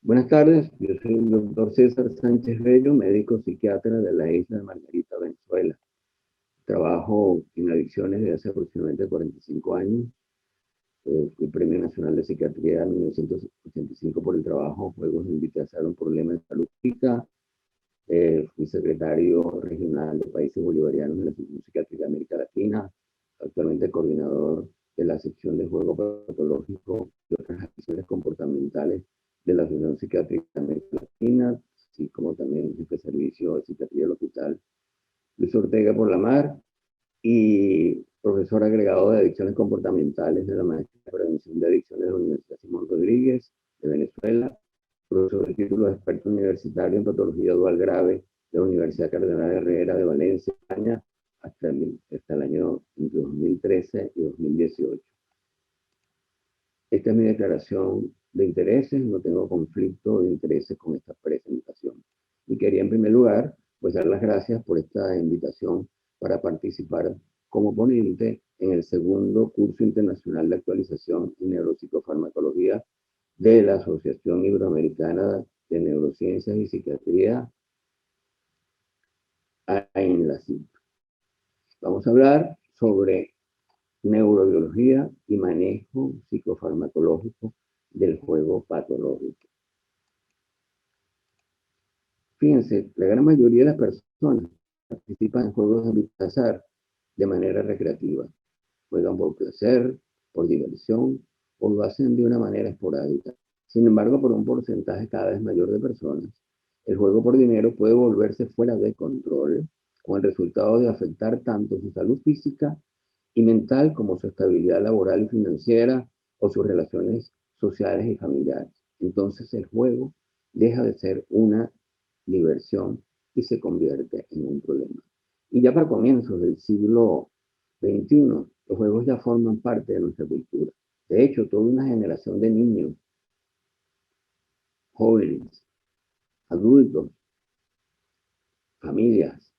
Buenas tardes, yo soy el doctor César Sánchez Bello, médico psiquiatra de la isla de Margarita, Venezuela. Trabajo en adicciones desde hace aproximadamente 45 años. Fui Premio Nacional de Psiquiatría en 1985 por el trabajo Juegos de Invitación a un Problema de Salud Pública. Fui secretario regional de Países Bolivarianos de la Asociación Psiquiátrica de América Latina. Actualmente coordinador de la sección de juego patológico y otras acciones comportamentales de la Asociación Psiquiátrica de América Latina, así como también jefe de servicio de psiquiatría del Hospital Luis Ortega por la Mar y profesor agregado de adicciones comportamentales de la Maestría de Prevención de Adicciones de la Universidad Simón Rodríguez de Venezuela, profesor de título de experto universitario en patología dual grave de la Universidad Cardenal Herrera de Valencia, España, hasta el año 2013 y 2018. Esta es mi declaración de intereses, no tengo conflicto de intereses con esta presentación. Y quería en primer lugar, pues dar las gracias por esta invitación para participar como ponente en el segundo curso internacional de actualización en neuropsicofarmacología de la Asociación Iberoamericana de Neurociencias y Psiquiatría, en la CIP. Vamos a hablar sobre neurobiología y manejo psicofarmacológico del juego patológico. Fíjense, la gran mayoría de las personas participan en juegos de azar de manera recreativa. Juegan por placer, por diversión, o lo hacen de una manera esporádica. Sin embargo, por un porcentaje cada vez mayor de personas, el juego por dinero puede volverse fuera de control, con el resultado de afectar tanto su salud física y mental como su estabilidad laboral y financiera o sus relaciones sociales y familiares. Entonces el juego deja de ser una diversión y se convierte en un problema. Y ya para comienzos del siglo XXI, los juegos ya forman parte de nuestra cultura. De hecho, toda una generación de niños, jóvenes, adultos, familias,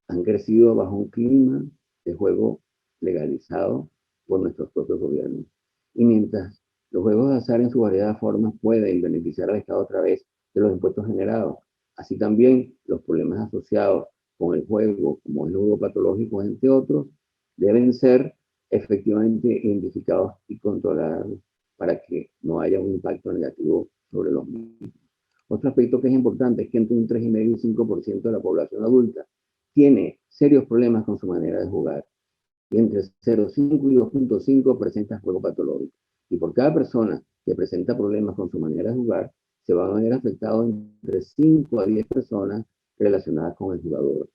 han crecido bajo un clima de juego legalizado por nuestros propios gobiernos. Y mientras los juegos de azar en su variedad de formas pueden beneficiar al Estado a través de los impuestos generados, así también los problemas asociados con el juego, como el juego patológico, entre otros, deben ser efectivamente identificados y controlados para que no haya un impacto negativo sobre los mismos. Otro aspecto que es importante es que entre un 3,5 y 5% de la población adulta tiene serios problemas con su manera de jugar. Y entre 0,5 y 2,5 presenta juego patológico. Y por cada persona que presenta problemas con su manera de jugar, se van a ver afectados entre 5 a 10 personas relacionadas con el jugador.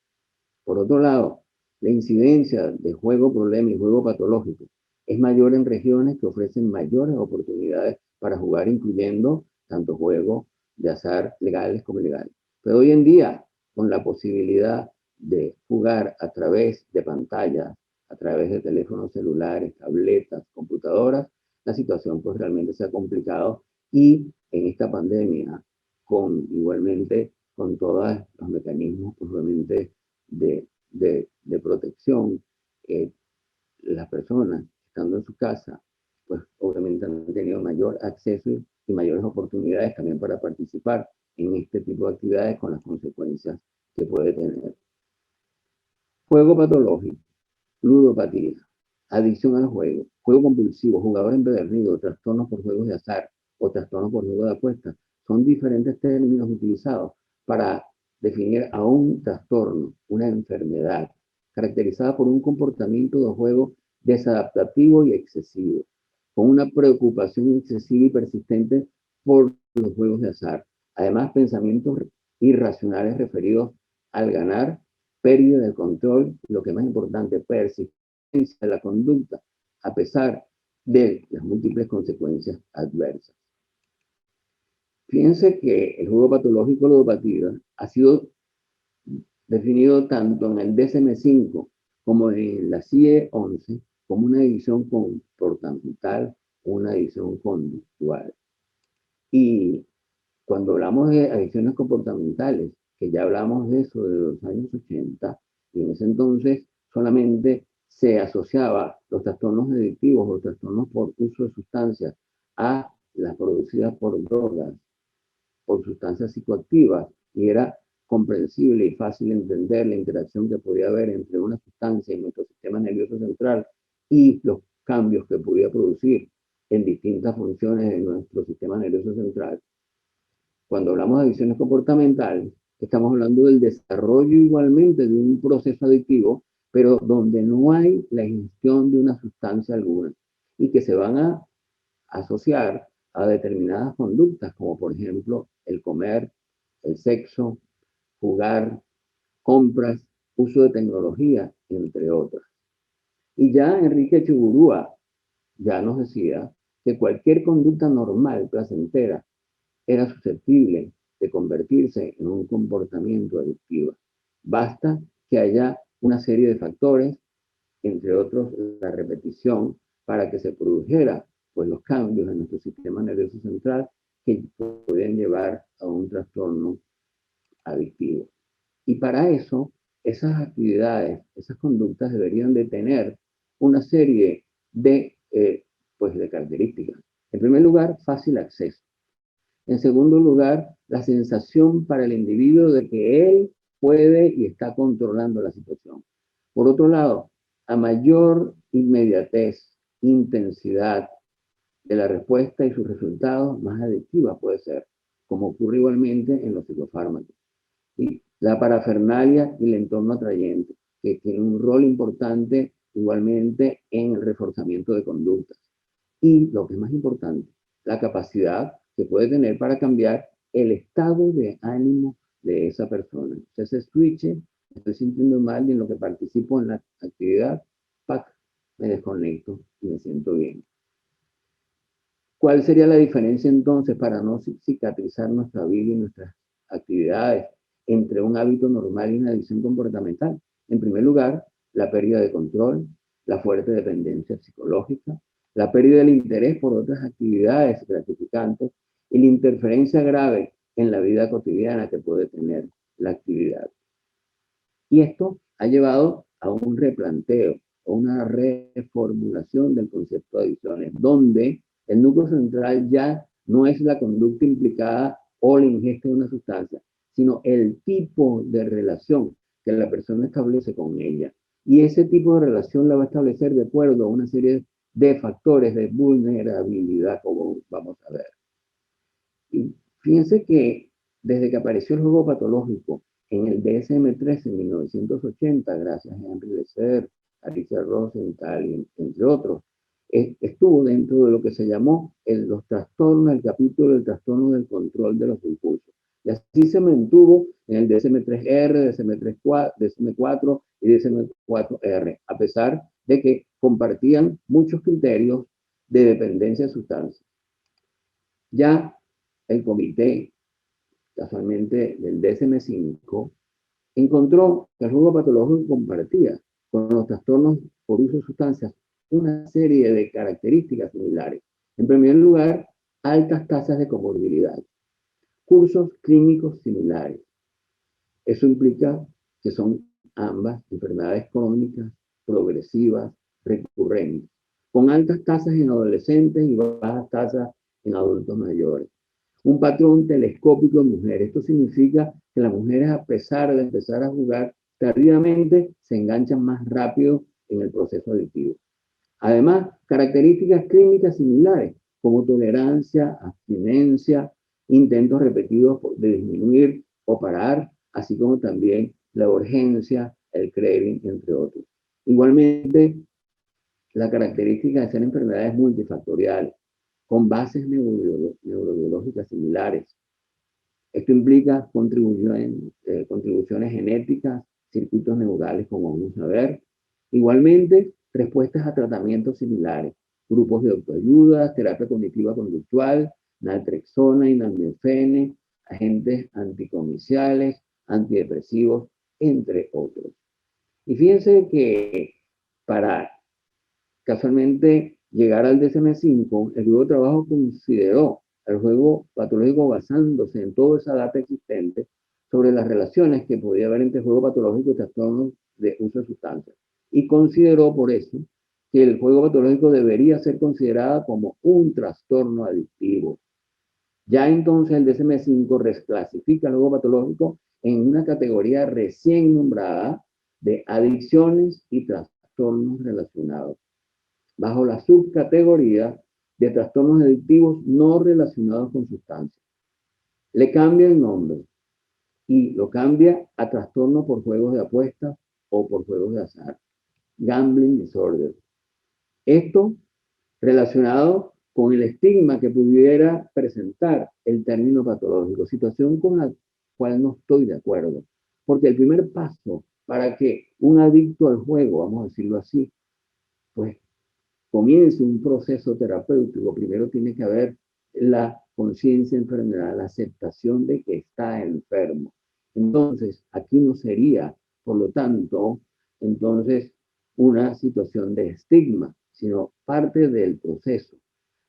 Por otro lado, la incidencia de juego problema y juego patológico es mayor en regiones que ofrecen mayores oportunidades para jugar, incluyendo tanto juegos de azar legales como ilegales. Pero hoy en día, con la posibilidad de jugar a través de pantallas, a través de teléfonos celulares, tabletas, computadoras, la situación pues realmente se ha complicado y en esta pandemia, igualmente con todos los mecanismos pues realmente de protección, las personas estando en su casa, pues obviamente han tenido mayor acceso y mayores oportunidades también para participar en este tipo de actividades con las consecuencias que puede tener. Juego patológico, ludopatía, adicción al juego, juego compulsivo, jugador empedernido, trastornos por juegos de azar o trastornos por juego de apuestas, son diferentes términos utilizados para definir a un trastorno, una enfermedad, caracterizada por un comportamiento de juego desadaptativo y excesivo, con una preocupación excesiva y persistente por los juegos de azar. Además, pensamientos irracionales referidos al ganar, pérdida de control, lo que es más importante, persistencia de la conducta, a pesar de las múltiples consecuencias adversas. Fíjense que el juego patológico ludopatía ha sido definido tanto en el DSM-5 como en la CIE-11 como una adicción comportamental o una adicción conductual. Y cuando hablamos de adicciones comportamentales, que ya hablamos de eso de los años 80, y en ese entonces solamente se asociaba los trastornos adictivos o trastornos por uso de sustancias a las producidas por drogas por sustancias psicoactivas y era comprensible y fácil entender la interacción que podía haber entre una sustancia y nuestro sistema nervioso central y los cambios que podía producir en distintas funciones de nuestro sistema nervioso central. Cuando hablamos de adicciones comportamentales, estamos hablando del desarrollo igualmente de un proceso adictivo, pero donde no hay la ingestión de una sustancia alguna y que se van a asociar a determinadas conductas, como por ejemplo el comer, el sexo, jugar, compras, uso de tecnología, entre otras. Y ya Enrique Chugurúa ya nos decía que cualquier conducta normal, placentera, era susceptible de convertirse en un comportamiento adictivo. Basta que haya una serie de factores, entre otros la repetición, para que se produjera pues, los cambios en nuestro sistema nervioso central que pueden llevar a un trastorno adictivo. Y para eso, esas actividades, esas conductas deberían de tener una serie pues de características. En primer lugar, fácil acceso. En segundo lugar, la sensación para el individuo de que él puede y está controlando la situación. Por otro lado, a mayor inmediatez, intensidad de la respuesta y sus resultados, más adictiva puede ser, como ocurre igualmente en los psicofármacos. Y la parafernalia y el entorno atrayente, que tiene un rol importante igualmente en el reforzamiento de conductas. Y lo que es más importante, la capacidad que puede tener para cambiar el estado de ánimo de esa persona. Entonces, ese switch, me estoy sintiendo mal y en lo que participo en la actividad, ¡pac!, me desconecto y me siento bien. ¿Cuál sería la diferencia entonces para no cicatrizar nuestra vida y nuestras actividades entre un hábito normal y una adicción comportamental? En primer lugar, la pérdida de control, la fuerte dependencia psicológica, la pérdida del interés por otras actividades gratificantes y la interferencia grave en la vida cotidiana que puede tener la actividad. Y esto ha llevado a un replanteo, a una reformulación del concepto de adicciones, donde el núcleo central ya no es la conducta implicada o la ingesta de una sustancia, sino el tipo de relación que la persona establece con ella. Y ese tipo de relación la va a establecer de acuerdo a una serie de factores de vulnerabilidad, como vamos a ver. Y fíjense que desde que apareció el juego patológico en el DSM-3 en 1980, gracias a Henry Lesser, a Richard Rosenthal, entre otros, estuvo dentro de lo que se llamó los trastornos, el capítulo del trastorno del control de los impulsos. Y así se mantuvo en el DSM-3R, DSM-4 y DSM-4R, a pesar de que compartían muchos criterios de dependencia de sustancias. Ya el comité, casualmente del DSM-5, encontró que el juego patológico compartía con los trastornos por uso de sustancias una serie de características similares. En primer lugar, altas tasas de comorbilidad, cursos clínicos similares. Eso implica que son ambas enfermedades crónicas, progresivas, recurrentes, con altas tasas en adolescentes y bajas tasas en adultos mayores. Un patrón telescópico en mujeres. Esto significa que las mujeres, a pesar de empezar a jugar tardíamente, se enganchan más rápido en el proceso adictivo. Además, características clínicas similares, como tolerancia, abstinencia, intentos repetidos de disminuir o parar, así como también la urgencia, el craving, entre otros. Igualmente, la característica de ser enfermedades multifactoriales, con bases neurobiológicas similares. Esto implica contribuciones genéticas, circuitos neurales, como vamos a ver. Igualmente, respuestas a tratamientos similares, grupos de autoayuda, terapia cognitiva conductual, naltrexona y nalmefene, agentes anticomiciales, antidepresivos, entre otros. Y fíjense que para casualmente llegar al DSM-5, el grupo de trabajo consideró el juego patológico basándose en toda esa data existente sobre las relaciones que podía haber entre juego patológico y trastornos de uso de sustancias. Y consideró por eso que el juego patológico debería ser considerado como un trastorno adictivo. Ya entonces el DSM-5 reclasifica el juego patológico en una categoría recién nombrada de adicciones y trastornos relacionados, bajo la subcategoría de trastornos adictivos no relacionados con sustancias. Le cambia el nombre y lo cambia a trastorno por juegos de apuestas o por juegos de azar, gambling disorder. Esto relacionado con el estigma que pudiera presentar el término patológico, situación con la cual no estoy de acuerdo, porque el primer paso para que un adicto al juego, vamos a decirlo así, pues comience un proceso terapéutico, primero tiene que haber la conciencia de enfermedad, la aceptación de que está enfermo. Entonces, aquí no sería, por lo tanto, entonces una situación de estigma, sino parte del proceso.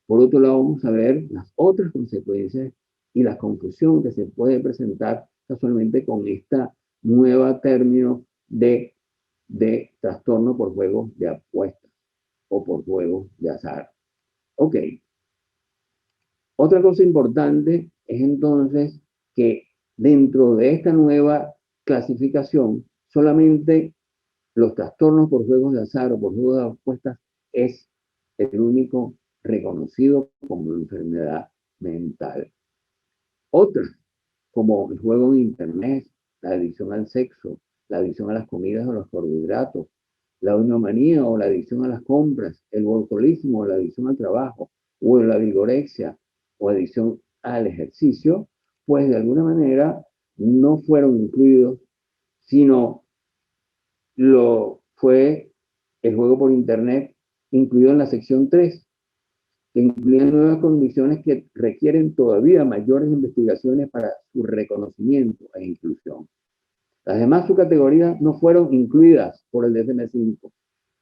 Por otro lado, vamos a ver las otras consecuencias y la confusión que se puede presentar casualmente con esta nueva término de trastorno por juegos de apuestas o por juegos de azar. Ok. Otra cosa importante es entonces que dentro de esta nueva clasificación, solamente los trastornos por juegos de azar o por juegos de apuestas es el único reconocido como enfermedad mental. Otras, como el juego en internet, la adicción al sexo, la adicción a las comidas o los carbohidratos, la oinomanía o la adicción a las compras, el workoholismo o la adicción al trabajo, o la vigorexia o adicción al ejercicio, pues de alguna manera no fueron incluidos, sino lo fue el juego por internet incluido en la sección 3, que incluyen nuevas condiciones que requieren todavía mayores investigaciones para su reconocimiento e inclusión. Las demás subcategorías no fueron incluidas por el DSM-5,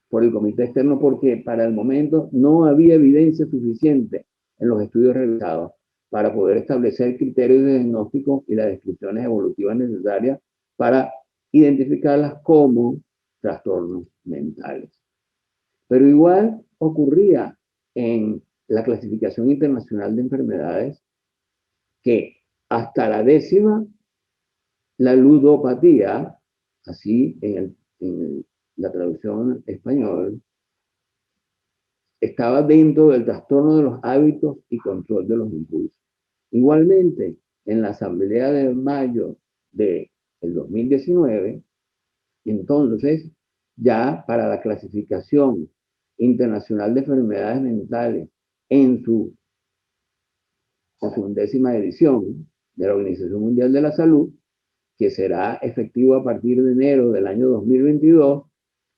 por el comité externo, porque para el momento no había evidencia suficiente en los estudios realizados para poder establecer criterios de diagnóstico y las descripciones evolutivas necesarias para identificarlas como trastornos mentales. Pero igual ocurría en la clasificación internacional de enfermedades que hasta la 10ª, la ludopatía, así en la traducción español, estaba dentro del trastorno de los hábitos y control de los impulsos. Igualmente, en la Asamblea de mayo del 2019, entonces, ya para la clasificación internacional de enfermedades mentales en su 11ª edición de la Organización Mundial de la Salud, que será efectivo a partir de enero del año 2022,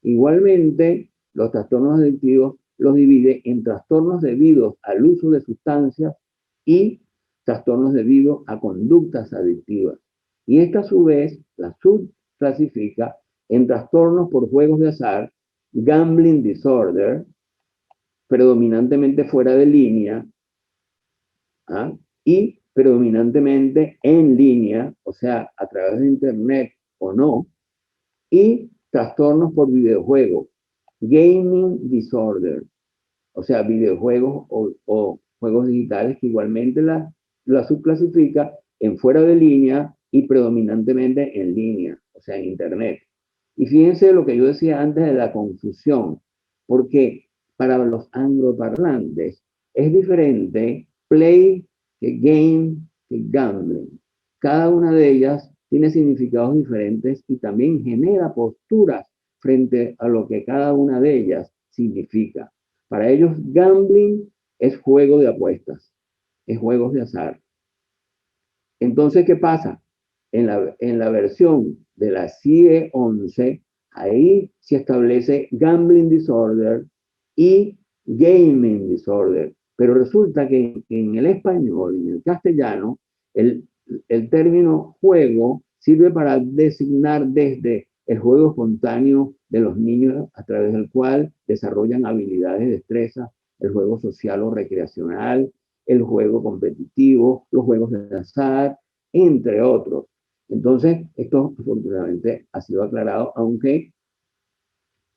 igualmente los trastornos adictivos los divide en trastornos debidos al uso de sustancias y trastornos debidos a conductas adictivas. Y esta a su vez la subclasifica en trastornos por juegos de azar, gambling disorder, predominantemente fuera de línea, ¿ah? Y predominantemente en línea, o sea, a través de internet o no, y trastornos por videojuegos, gaming disorder, o sea, videojuegos o juegos digitales que igualmente la subclasifica en fuera de línea y predominantemente en línea, o sea, en internet. Y fíjense lo que yo decía antes de la confusión, porque para los angloparlantes es diferente play que game que gambling. Cada una de ellas tiene significados diferentes y también genera posturas frente a lo que cada una de ellas significa. Para ellos, gambling es juego de apuestas, es juegos de azar. Entonces, ¿qué pasa? En la versión de la CIE 11, ahí se establece gambling disorder y gaming disorder. Pero resulta que en el español, en el castellano, el, el término juego sirve para designar desde el juego espontáneo de los niños a través del cual desarrollan habilidades de destreza, el juego social o recreacional, el juego competitivo, los juegos de azar, entre otros. Entonces, esto afortunadamente ha sido aclarado, aunque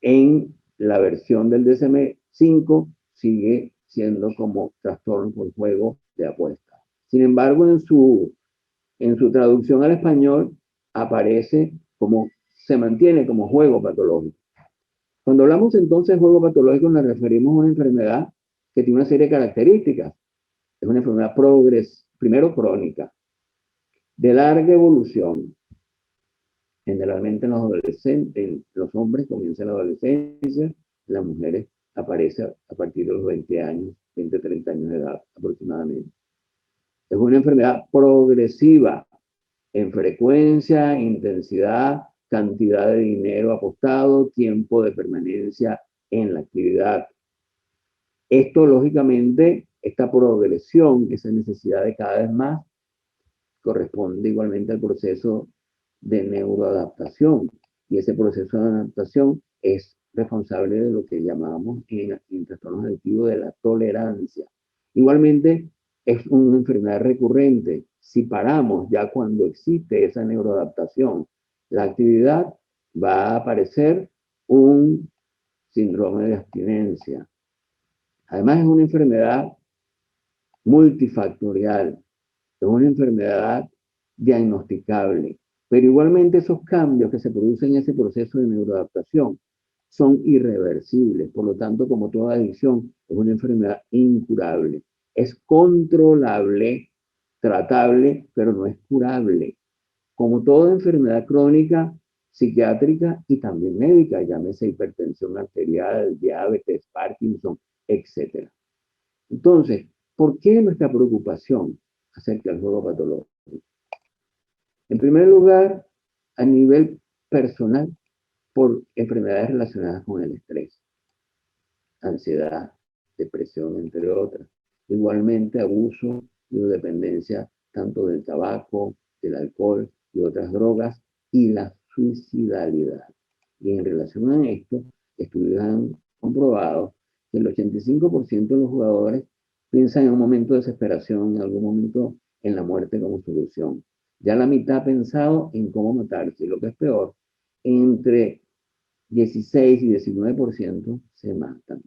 en la versión del DSM-5 sigue siendo como trastorno por juego de apuesta. Sin embargo, en su traducción al español aparece como, se mantiene como juego patológico. Cuando hablamos entonces de juego patológico nos referimos a una enfermedad que tiene una serie de características. Es una enfermedad primero crónica, de larga evolución. Generalmente en los adolescentes, los hombres comienzan en la adolescencia, las mujeres aparecen a partir de los 20 años, 20, 30 años de edad aproximadamente. Es una enfermedad progresiva en frecuencia, intensidad, cantidad de dinero apostado, tiempo de permanencia en la actividad. Esto, lógicamente, esta progresión, esa necesidad de cada vez más, corresponde igualmente al proceso de neuroadaptación. Y ese proceso de adaptación es responsable de lo que llamamos en trastornos adictivos de la tolerancia. Igualmente, es una enfermedad recurrente. Si paramos ya cuando existe esa neuroadaptación, la actividad, va a aparecer un síndrome de abstinencia. Además, es una enfermedad multifactorial, es una enfermedad diagnosticable, pero igualmente esos cambios que se producen en ese proceso de neuroadaptación son irreversibles. Por lo tanto, como toda adicción, es una enfermedad incurable. Es controlable, tratable, pero no es curable. Como toda enfermedad crónica, psiquiátrica y también médica, llámese hipertensión arterial, diabetes, Parkinson, etc. Entonces, ¿por qué nuestra preocupación acerca del juego patológico? En primer lugar, a nivel personal, por enfermedades relacionadas con el estrés, ansiedad, depresión, entre otras. Igualmente, abuso y dependencia tanto del tabaco, del alcohol y otras drogas, y la suicidalidad. Y en relación a esto, estudios han comprobado que el 85% de los jugadores piensan en un momento de desesperación, en algún momento en la muerte como solución. Ya la mitad ha pensado en cómo matarse. Y lo que es peor, entre 16 y 19% se matan.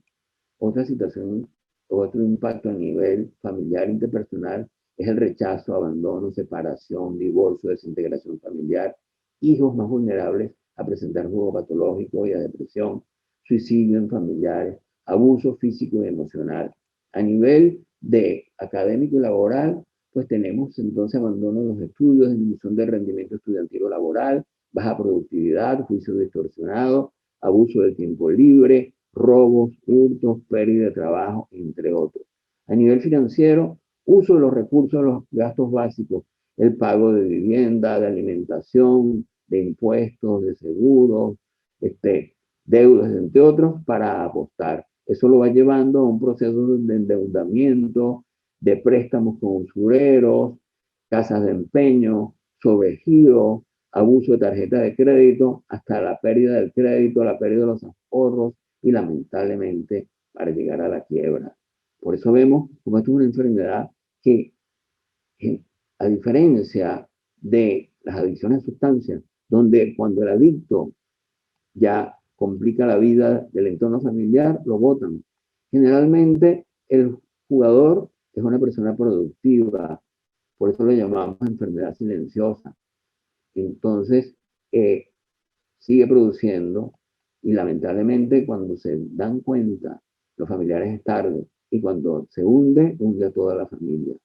Otra situación, otro impacto a nivel familiar, interpersonal, es el rechazo, abandono, separación, divorcio, desintegración familiar, hijos más vulnerables a presentar juego patológico y a depresión, suicidio en familiares, abuso físico y emocional. A nivel de académico y laboral, pues tenemos entonces abandono de los estudios, disminución del rendimiento estudiantil o laboral, baja productividad, juicio distorsionado, abuso del tiempo libre, robos, hurtos, pérdida de trabajo, entre otros. A nivel financiero, uso de los recursos, los gastos básicos, el pago de vivienda, de alimentación, de impuestos, de seguros, deudas, entre otros, para apostar. Eso lo va llevando a un proceso de endeudamiento, de préstamos con usureros, casas de empeño, sobregiro, abuso de tarjeta de crédito, hasta la pérdida del crédito, la pérdida de los ahorros y lamentablemente para llegar a la quiebra. Por eso vemos como esto es una enfermedad que, a diferencia de las adicciones a sustancias, donde cuando el adicto ya complica la vida del entorno familiar, lo botan. Generalmente el jugador es una persona productiva, por eso lo llamamos enfermedad silenciosa. Entonces, sigue produciendo y lamentablemente cuando se dan cuenta, los familiares es tarde y cuando se hunde a toda la familia.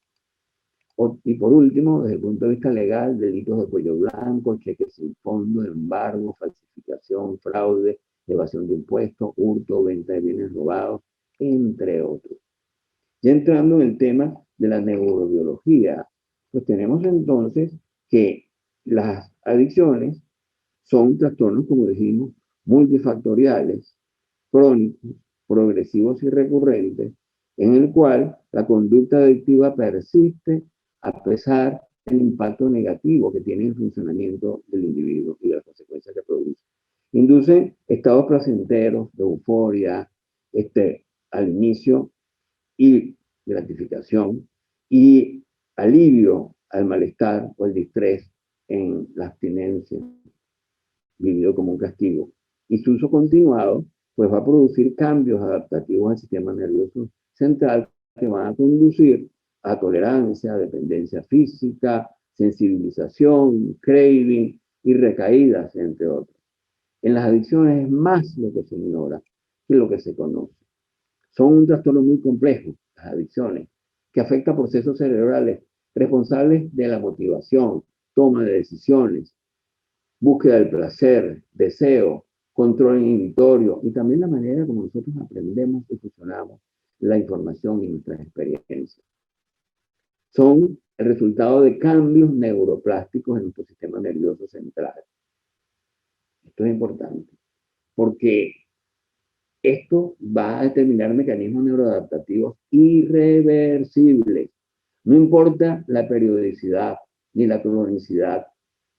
Y por último, desde el punto de vista legal, delitos de cuello blanco, cheques sin fondo, embargo, falsificación, fraude, evasión de impuestos, hurto, venta de bienes robados, entre otros. Ya entrando en el tema de la neurobiología, pues tenemos entonces que las adicciones son trastornos, como dijimos, multifactoriales, crónicos, progresivos y recurrentes, en el cual la conducta adictiva persiste a pesar del impacto negativo que tiene el funcionamiento del individuo y de las consecuencias que produce. Induce estados placenteros, de euforia, al inicio y gratificación y alivio al malestar o el distrés en la abstinencia, vivido como un castigo. Y su uso continuado, pues va a producir cambios adaptativos al sistema nervioso central que van a conducir a tolerancia, dependencia física, sensibilización, craving y recaídas, entre otros. En las adicciones es más lo que se ignora que lo que se conoce. Son un trastorno muy complejo, las adicciones, que afecta procesos cerebrales responsables de la motivación, toma de decisiones, búsqueda del placer, deseo, control inhibitorio y también la manera como nosotros aprendemos y funcionamos la información y nuestras experiencias. Son el resultado de cambios neuroplásticos en nuestro sistema nervioso central. Esto es importante porque esto va a determinar mecanismos neuroadaptativos irreversibles. No importa la periodicidad ni la cronicidad.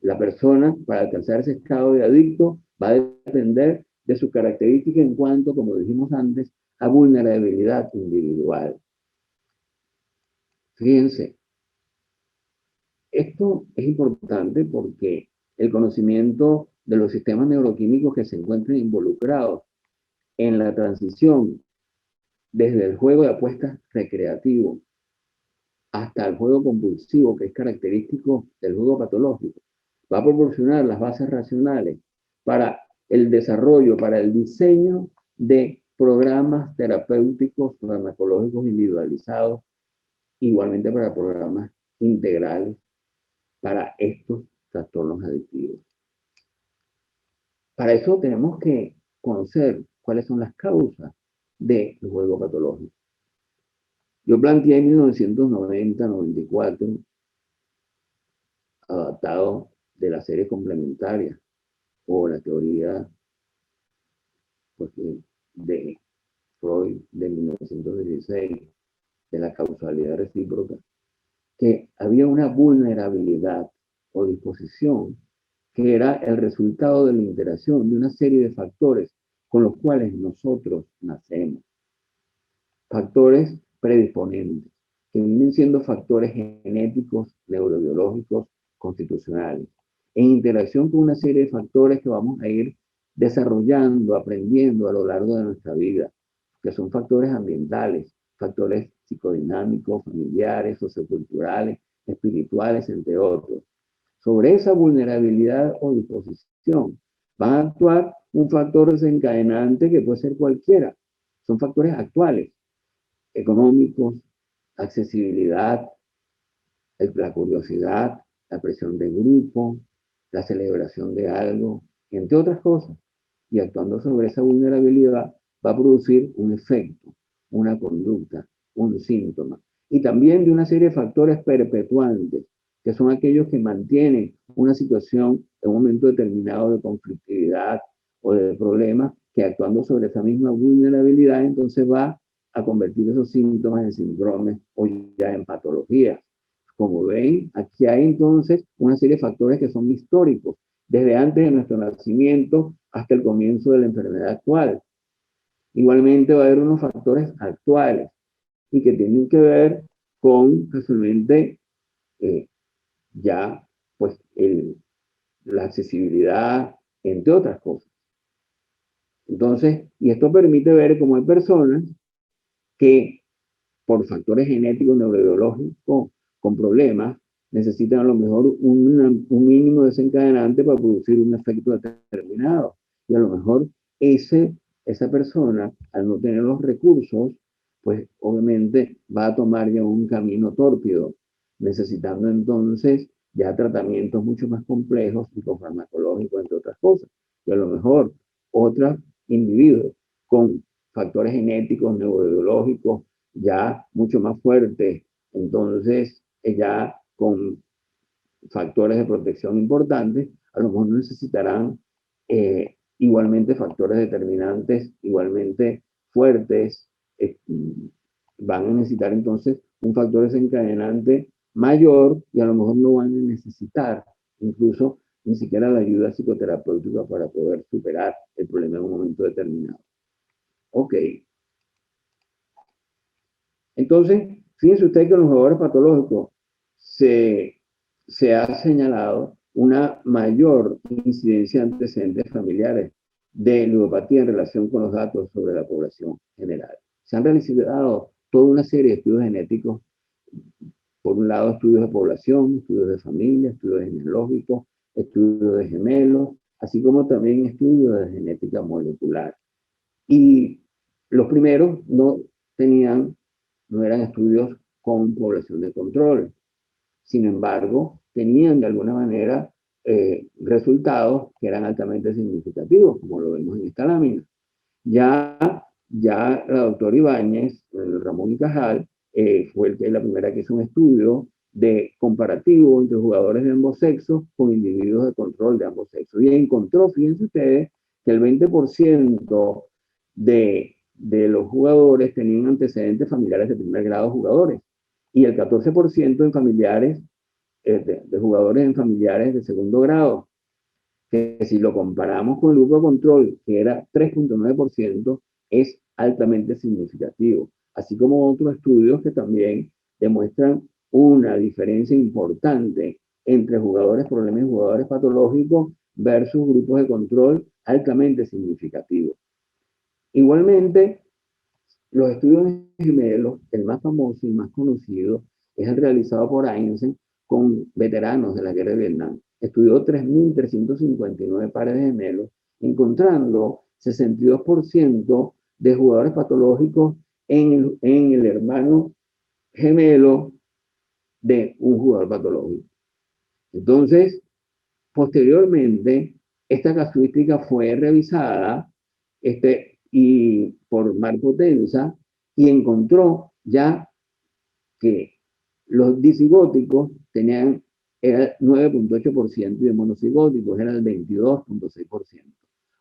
La persona, para alcanzar ese estado de adicto, va a depender de su característica en cuanto, como dijimos antes, a vulnerabilidad individual. Fíjense, esto es importante porque el conocimiento de los sistemas neuroquímicos que se encuentran involucrados en la transición desde el juego de apuestas recreativo hasta el juego compulsivo, que es característico del juego patológico, va a proporcionar las bases racionales para el desarrollo, para el diseño de programas terapéuticos farmacológicos individualizados, igualmente para programas integrales para estos trastornos adictivos. Para eso tenemos que conocer cuáles son las causas del juego patológico. Yo planteé en 1990-94, adaptado de la serie complementaria o la teoría pues, de Freud de 1916, de la causalidad recíproca, que había una vulnerabilidad o disposición que era el resultado de la interacción de una serie de factores con los cuales nosotros nacemos. Factores predisponentes, que vienen siendo factores genéticos, neurobiológicos, constitucionales, en interacción con una serie de factores que vamos a ir desarrollando, aprendiendo a lo largo de nuestra vida, que son factores ambientales, factores psicodinámicos, familiares, socioculturales, espirituales, entre otros. Sobre esa vulnerabilidad o disposición van a actuar un factor desencadenante que puede ser cualquiera. Son factores actuales, económicos, accesibilidad, la curiosidad, la presión de grupo, la celebración de algo, entre otras cosas. Y actuando sobre esa vulnerabilidad va a producir un efecto, una conducta, un síntoma. Y también de una serie de factores perpetuantes, que son aquellos que mantienen una situación en un momento determinado de conflictividad o de problema, que actuando sobre esa misma vulnerabilidad, entonces va a convertir esos síntomas en síndromes o ya en patologías. Como ven, aquí hay entonces una serie de factores que son históricos, desde antes de nuestro nacimiento hasta el comienzo de la enfermedad actual. Igualmente va a haber unos factores actuales y que tienen que ver con casualmente ya pues la accesibilidad, entre otras cosas. Entonces, y esto permite ver cómo hay personas que por factores genéticos, neurobiológicos, con problemas, necesitan a lo mejor un mínimo desencadenante para producir un efecto determinado. Y a lo mejor esa persona, al no tener los recursos, pues obviamente va a tomar ya un camino tórpido, necesitando entonces ya tratamientos mucho más complejos, psicofarmacológicos, entre otras cosas. Y a lo mejor otros individuos con factores genéticos, neurobiológicos, ya mucho más fuertes, entonces ya con factores de protección importantes, a lo mejor necesitarán igualmente factores determinantes, igualmente fuertes, van a necesitar entonces un factor desencadenante mayor y a lo mejor no van a necesitar incluso ni siquiera la ayuda psicoterapéutica para poder superar el problema en un momento determinado. Ok. Entonces, fíjense usted que en los jugadores patológicos se ha señalado una mayor incidencia de antecedentes familiares de ludopatía en relación con los datos sobre la población general. Se han realizado toda una serie de estudios genéticos por un lado, estudios de población, estudios de familia, estudios genealógicos, estudios de gemelos, así como también estudios de genética molecular. Y los primeros no eran estudios con población de control. Sin embargo, tenían de alguna manera resultados que eran altamente significativos, como lo vemos en esta lámina. Ya, ya la doctora Ibáñez, Ramón y Cajal, fue la primera que hizo un estudio de comparativo entre jugadores de ambos sexos con individuos de control de ambos sexos. Y encontró, fíjense ustedes, que el 20% de los jugadores tenían antecedentes familiares de primer grado jugadores y el 14% en familiares, de jugadores en familiares de segundo grado, que si lo comparamos con el grupo de control, que era 3,9%, es altamente significativo, así como otros estudios que también demuestran una diferencia importante entre jugadores problemas y jugadores patológicos versus grupos de control altamente significativos. Igualmente, los estudios gemelos, el más famoso y más conocido, es el realizado por Einstein con veteranos de la guerra de Vietnam. Estudió 3.359 pares de gemelos, encontrando 62% de jugadores patológicos en el hermano gemelo de un jugador patológico. Entonces, posteriormente, esta casuística fue revisada y por Marco Tenza y encontró ya que los disigóticos tenían era el 9,8% y de monocigóticos era el 22,6%.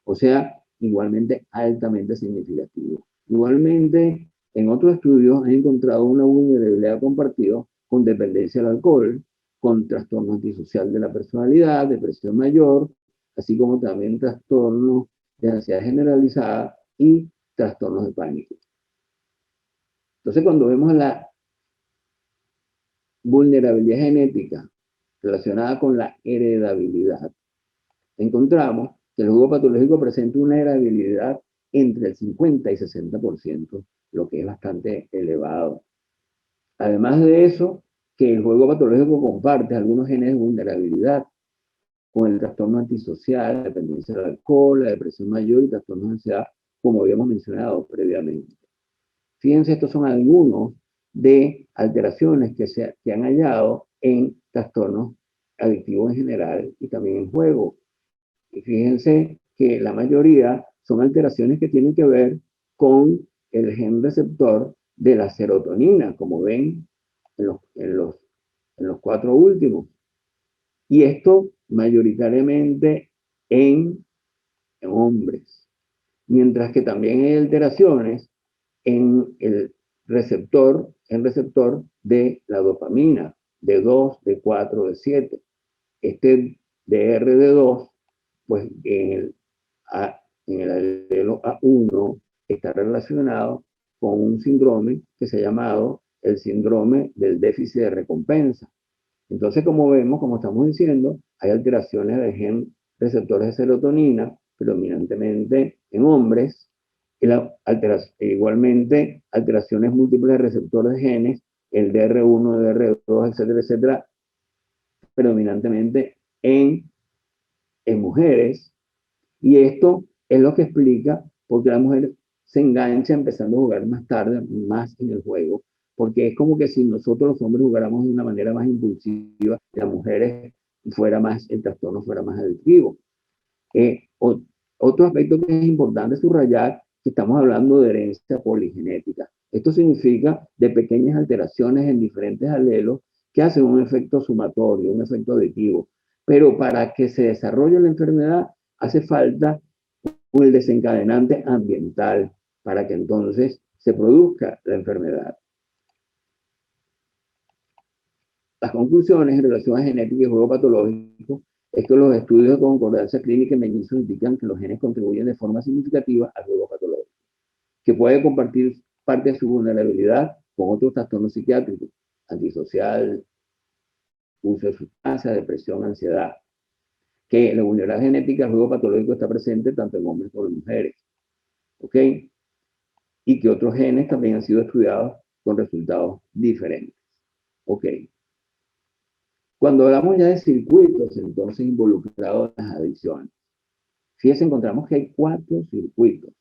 O sea, igualmente altamente significativo. Igualmente, en otros estudios han encontrado una vulnerabilidad compartida con dependencia al alcohol, con trastorno antisocial de la personalidad, depresión mayor, así como también trastornos de ansiedad generalizada y trastornos de pánico. Entonces, cuando vemos la vulnerabilidad genética relacionada con la heredabilidad, encontramos que el juego patológico presenta una heredabilidad entre el 50 y 60%, lo que es bastante elevado. Además de eso, que el juego patológico comparte algunos genes de vulnerabilidad con el trastorno antisocial, la dependencia del alcohol, la depresión mayor y trastornos de ansiedad, como habíamos mencionado previamente. Fíjense, estos son algunos de alteraciones que han hallado en trastornos adictivos en general y también en juego. Y fíjense que la mayoría son alteraciones que tienen que ver con el gen receptor de la serotonina, como ven en los cuatro últimos. Y esto mayoritariamente en hombres. Mientras que también hay alteraciones en receptor de la dopamina, de 2, de 4, de 7. Este DRD2, pues en el alelo A1 está relacionado con un síndrome que se ha llamado el síndrome del déficit de recompensa. Entonces, como vemos, como estamos diciendo, hay alteraciones de gen receptores de serotonina, predominantemente en hombres, y igualmente alteraciones múltiples de receptores de genes, el DR1, DR2, etcétera, etcétera, predominantemente en mujeres, y esto es lo que explica por qué la mujer se engancha empezando a jugar más tarde, más en el juego, porque es como que si nosotros los hombres jugáramos de una manera más impulsiva, las mujeres el trastorno fuera más adictivo. Otro aspecto que es importante subrayar, que estamos hablando de herencia poligenética. Esto significa de pequeñas alteraciones en diferentes alelos que hacen un efecto sumatorio, un efecto aditivo. Pero para que se desarrolle la enfermedad hace falta el desencadenante ambiental para que entonces se produzca la enfermedad. Las conclusiones en relación a genética y juego patológico es que los estudios de concordancia clínica en mellizos indican que los genes contribuyen de forma significativa al juego patológico, que puede compartir parte de su vulnerabilidad con otros trastornos psiquiátricos, antisocial, uso de sustancias, depresión, ansiedad, que la vulnerabilidad genética al juego patológico está presente tanto en hombres como en mujeres, ¿ok? Y que otros genes también han sido estudiados con resultados diferentes. Ok. Cuando hablamos ya de circuitos, entonces involucrados en las adicciones, fíjense, encontramos que hay 4 circuitos.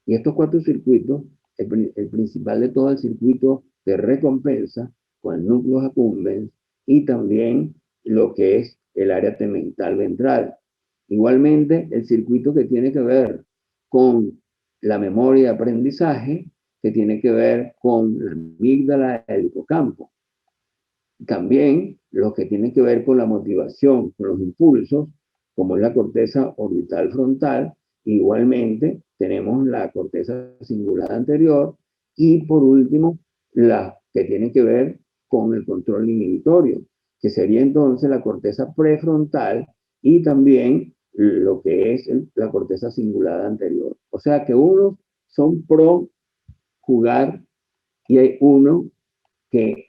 Y estos 4 circuitos, el principal de todo el circuito de recompensa, con el núcleo accumbens, y también lo que es el área tegmental ventral. Igualmente, el circuito que tiene que ver con la memoria y aprendizaje, que tiene que ver con la amígdala y el hipocampo. También lo que tiene que ver con la motivación, con los impulsos, como es la corteza orbital frontal. Igualmente tenemos la corteza cingulada anterior y por último la que tiene que ver con el control inhibitorio, que sería entonces la corteza prefrontal y también lo que es la corteza cingulada anterior. O sea que unos son pro jugar y hay uno que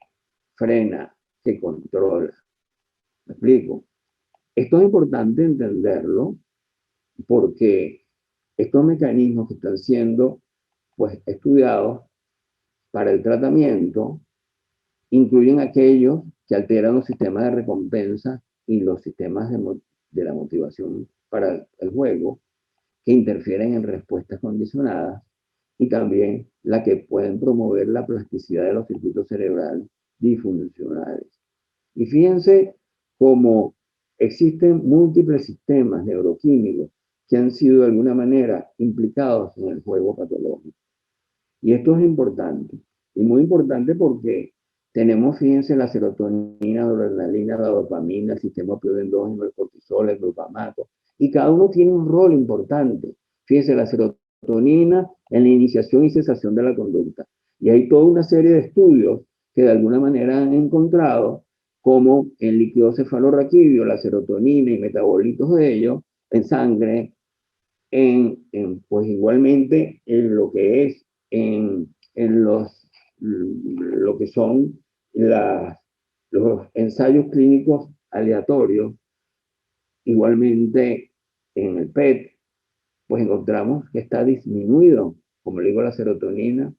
frena, que controla. ¿Me explico? Esto es importante entenderlo porque estos mecanismos que están siendo pues, estudiados para el tratamiento incluyen aquellos que alteran los sistemas de recompensa y los sistemas de la motivación para el juego, que interfieren en respuestas condicionadas y también la que pueden promover la plasticidad de los circuitos cerebrales disfuncionales. Y fíjense cómo existen múltiples sistemas neuroquímicos que han sido de alguna manera implicados en el juego patológico. Y esto es importante. Y muy importante porque tenemos, fíjense, la serotonina, la adrenalina, la dopamina, el sistema opioide endógeno, el cortisol, el glutamato. Y cada uno tiene un rol importante. Fíjense, la serotonina en la iniciación y cesación de la conducta. Y hay toda una serie de estudios que de alguna manera han encontrado como el líquido cefalorraquídeo, la serotonina y metabolitos de ellos en sangre, pues igualmente en lo que es en lo que son los ensayos clínicos aleatorios, igualmente en el PET, pues encontramos que está disminuido, como le digo, la serotonina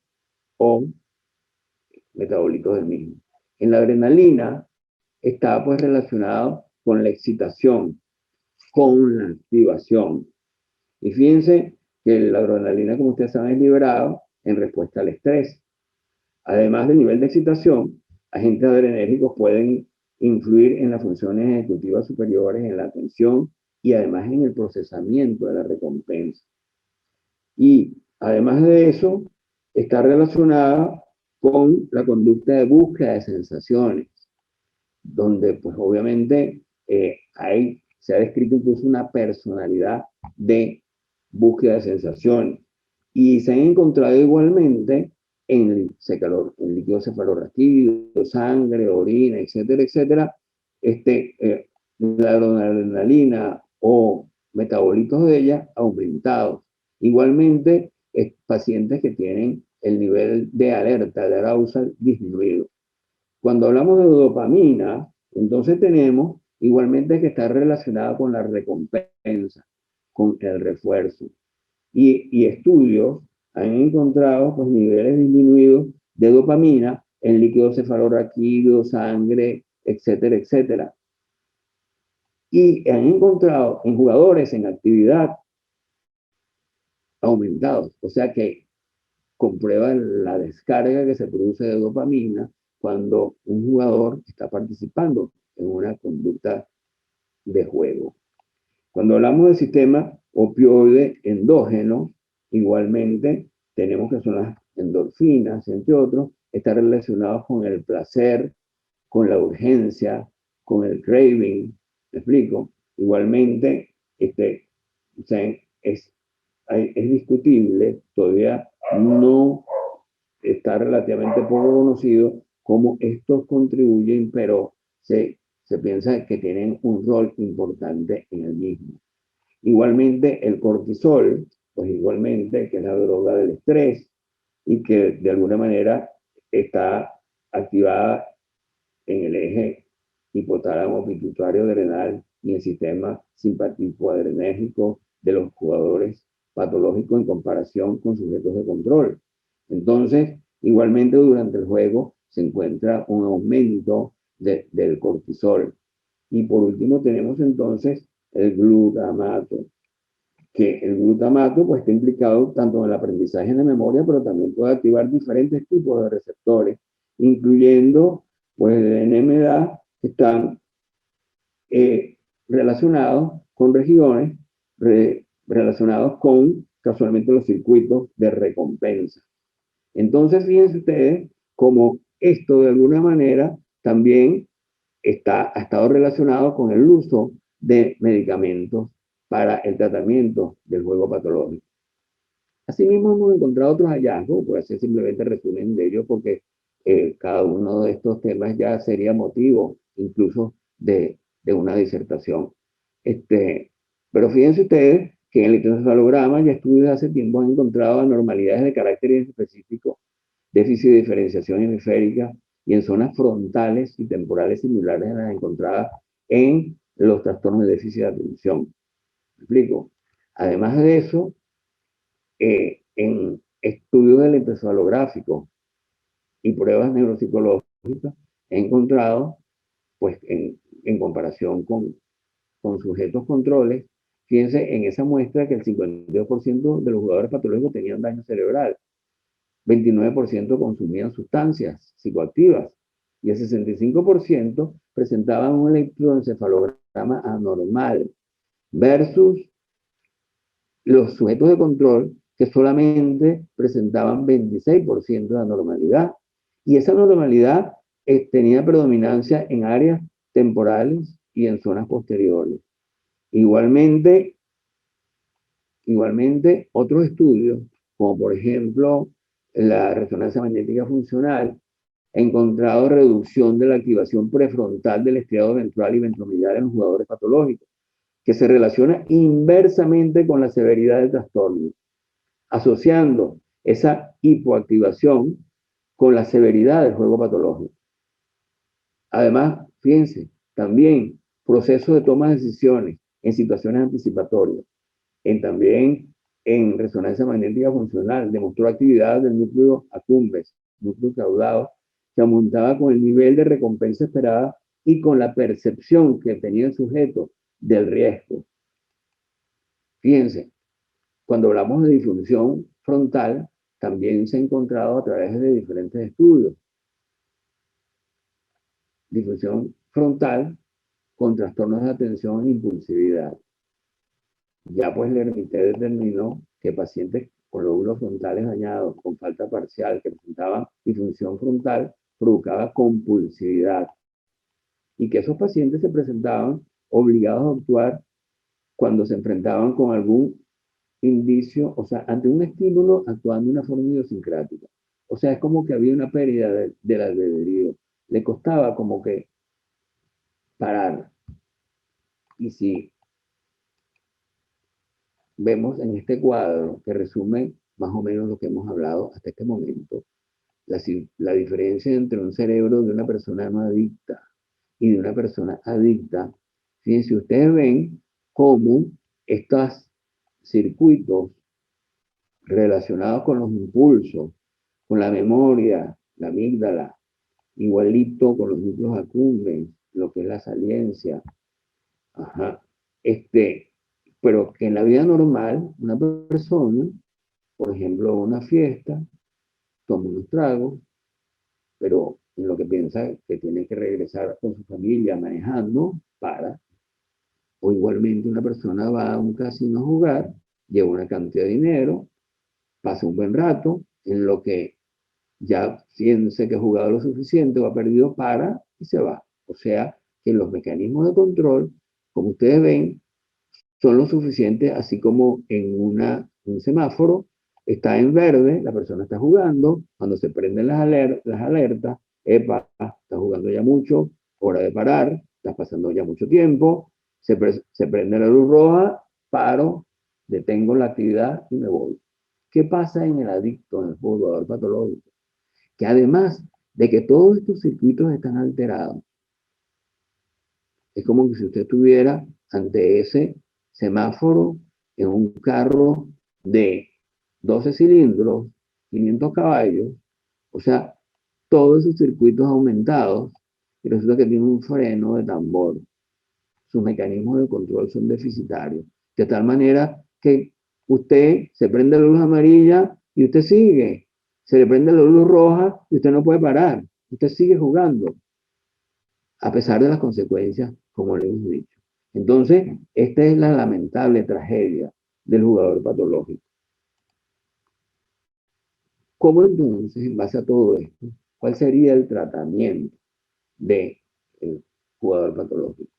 o metabolitos del mismo. En la adrenalina está pues relacionado con la excitación, con la activación. Y fíjense que la adrenalina, como ustedes saben, es liberado en respuesta al estrés. Además del nivel de excitación, agentes adrenérgicos pueden influir en las funciones ejecutivas superiores, en la atención y además en el procesamiento de la recompensa. Y además de eso, está relacionada con la conducta de búsqueda de sensaciones, donde pues obviamente se ha descrito incluso una personalidad de búsqueda de sensaciones. Y se han encontrado igualmente en el líquido cefalorraquídeo, sangre, orina, etcétera, etcétera, la adrenalina o metabolitos de ella aumentados. Igualmente, pacientes que tienen el nivel de alerta, de arousal disminuido. Cuando hablamos de dopamina, entonces tenemos igualmente que está relacionada con la recompensa, con el refuerzo. Y estudios han encontrado pues, niveles disminuidos de dopamina en líquido cefalorraquídeo, sangre, etcétera, etcétera. Y han encontrado en jugadores en actividad aumentados, o sea que comprueban la descarga que se produce de dopamina cuando un jugador está participando en una conducta de juego. Cuando hablamos del sistema opioide endógeno, igualmente tenemos que son las endorfinas, entre otros, están relacionados con el placer, con la urgencia, con el craving. ¿Me explico? Igualmente, o sea, es discutible, todavía no está relativamente poco conocido cómo estos contribuyen, pero se piensa que tienen un rol importante en el mismo. Igualmente el cortisol, pues igualmente, que es la droga del estrés y que de alguna manera está activada en el eje hipotálamo pituitario adrenal y el sistema simpático adrenérgico de los jugadores patológicos en comparación con sujetos de control. Entonces, igualmente durante el juego se encuentra un aumento del cortisol. Y por último tenemos entonces el glutamato, que el glutamato pues está implicado tanto en el aprendizaje en la memoria, pero también puede activar diferentes tipos de receptores, incluyendo pues el NMDA, que están relacionados con regiones relacionados con casualmente los circuitos de recompensa. Entonces, fíjense ustedes como esto de alguna manera también ha estado relacionado con el uso de medicamentos para el tratamiento del juego patológico. Asimismo, hemos encontrado otros hallazgos, voy a hacer simplemente resumen de ellos porque cada uno de estos temas ya sería motivo incluso de una disertación. Pero fíjense ustedes que en el electroencefalograma ya estudios de hace tiempo han encontrado anormalidades de carácter específico, déficit de diferenciación hemisférica y en zonas frontales y temporales similares a las encontradas en los trastornos de déficit de atención. ¿Me explico? Además de eso, en estudios del electroencefalográfico y pruebas neuropsicológicas, he encontrado, pues en comparación con sujetos controles, fíjense en esa muestra que el 52% de los jugadores patológicos tenían daño cerebral, 29% consumían sustancias psicoactivas y el 65% presentaban un electroencefalograma anormal versus los sujetos de control que solamente presentaban 26% de anormalidad. Y esa anormalidad tenía predominancia en áreas temporales y en zonas posteriores. Igualmente, otros estudios, como por ejemplo la resonancia magnética funcional, ha encontrado reducción de la activación prefrontal del estriado ventral y ventromedial en los jugadores patológicos, que se relaciona inversamente con la severidad del trastorno, asociando esa hipoactivación con la severidad del juego patológico. Además, fíjense, también proceso de toma de decisiones en situaciones anticipatorias, también en resonancia magnética funcional, demostró actividad del núcleo accumbens, núcleo caudado, que aumentaba con el nivel de recompensa esperada y con la percepción que tenía el sujeto del riesgo. Fíjense, cuando hablamos de disfunción frontal, también se ha encontrado a través de diferentes estudios. Disfunción frontal con trastornos de atención e impulsividad. Ya pues Lermité determinó que pacientes con lóbulos frontales dañados, con falta parcial, que presentaban disfunción frontal, provocaba compulsividad. Y que esos pacientes se presentaban obligados a actuar cuando se enfrentaban con algún indicio, o sea, ante un estímulo actuando de una forma idiosincrática. O sea, es como que había una pérdida del albedrío. Le costaba como que parar. Y si vemos en este cuadro que resume más o menos lo que hemos hablado hasta este momento, la diferencia entre un cerebro de una persona no adicta y de una persona adicta, fíjense, ustedes ven cómo estos circuitos relacionados con los impulsos, con la memoria, la amígdala, igualito con los núcleos accumbens, lo que es la saliencia, ajá, pero que en la vida normal, una persona, por ejemplo, una fiesta, toma unos tragos, pero en lo que piensa que tiene que regresar con su familia manejando, para, o igualmente una persona va a un casino a jugar, lleva una cantidad de dinero, pasa un buen rato, en lo que ya piensa que ha jugado lo suficiente o ha perdido, para y se va. O sea, que los mecanismos de control, como ustedes ven, son lo suficientes, así como en un semáforo está en verde, la persona está jugando, cuando se prenden las alertas, epa, está jugando ya mucho, hora de parar, está pasando ya mucho tiempo, se prende la luz roja, paro, detengo la actividad y me voy. ¿Qué pasa en el adicto, en el jugador patológico? Que además de que todos estos circuitos están alterados, es como que si usted estuviera ante ese semáforo en un carro de 12 cilindros, 500 caballos, o sea, todos esos circuitos aumentados y resulta que tiene un freno de tambor. Sus mecanismos de control son deficitarios, de tal manera que usted se prende la luz amarilla y usted sigue, se le prende la luz roja y usted no puede parar, usted sigue jugando, a pesar de las consecuencias, como le hemos dicho. Entonces, esta es la lamentable tragedia del jugador patológico. ¿Cómo entonces, en base a todo esto, cuál sería el tratamiento del jugador patológico?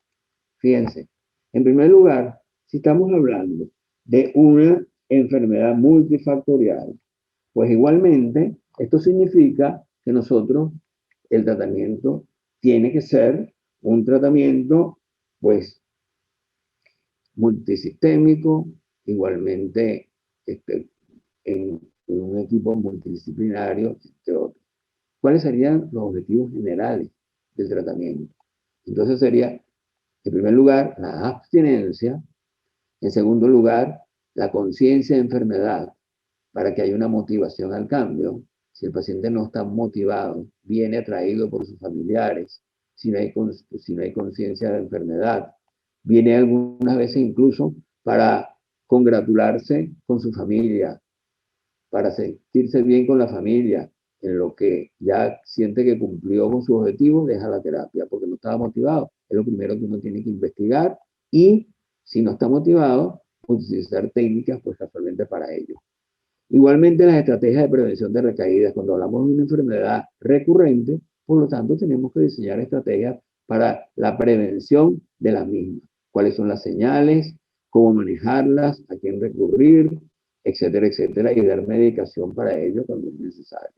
Fíjense, en primer lugar, si estamos hablando de una enfermedad multifactorial, pues igualmente esto significa que nosotros, el tratamiento tiene que ser un tratamiento, pues, multisistémico, igualmente en un equipo multidisciplinario, entre otros. ¿Cuáles serían los objetivos generales del tratamiento? Entonces sería, en primer lugar, la abstinencia. En segundo lugar, la conciencia de enfermedad, para que haya una motivación al cambio. Si el paciente no está motivado, viene atraído por sus familiares, si no hay conciencia de enfermedad, viene algunas veces incluso para congratularse con su familia, para sentirse bien con la familia, en lo que ya siente que cumplió con su objetivo, deja la terapia porque no estaba motivado. Es lo primero que uno tiene que investigar y si no está motivado, utilizar técnicas pues casualmente para ello. Igualmente las estrategias de prevención de recaídas, cuando hablamos de una enfermedad recurrente, por lo tanto tenemos que diseñar estrategias para la prevención de la misma. ¿Cuáles son las señales? ¿Cómo manejarlas? ¿A quién recurrir? Etcétera, etcétera, y dar medicación para ello cuando es necesario.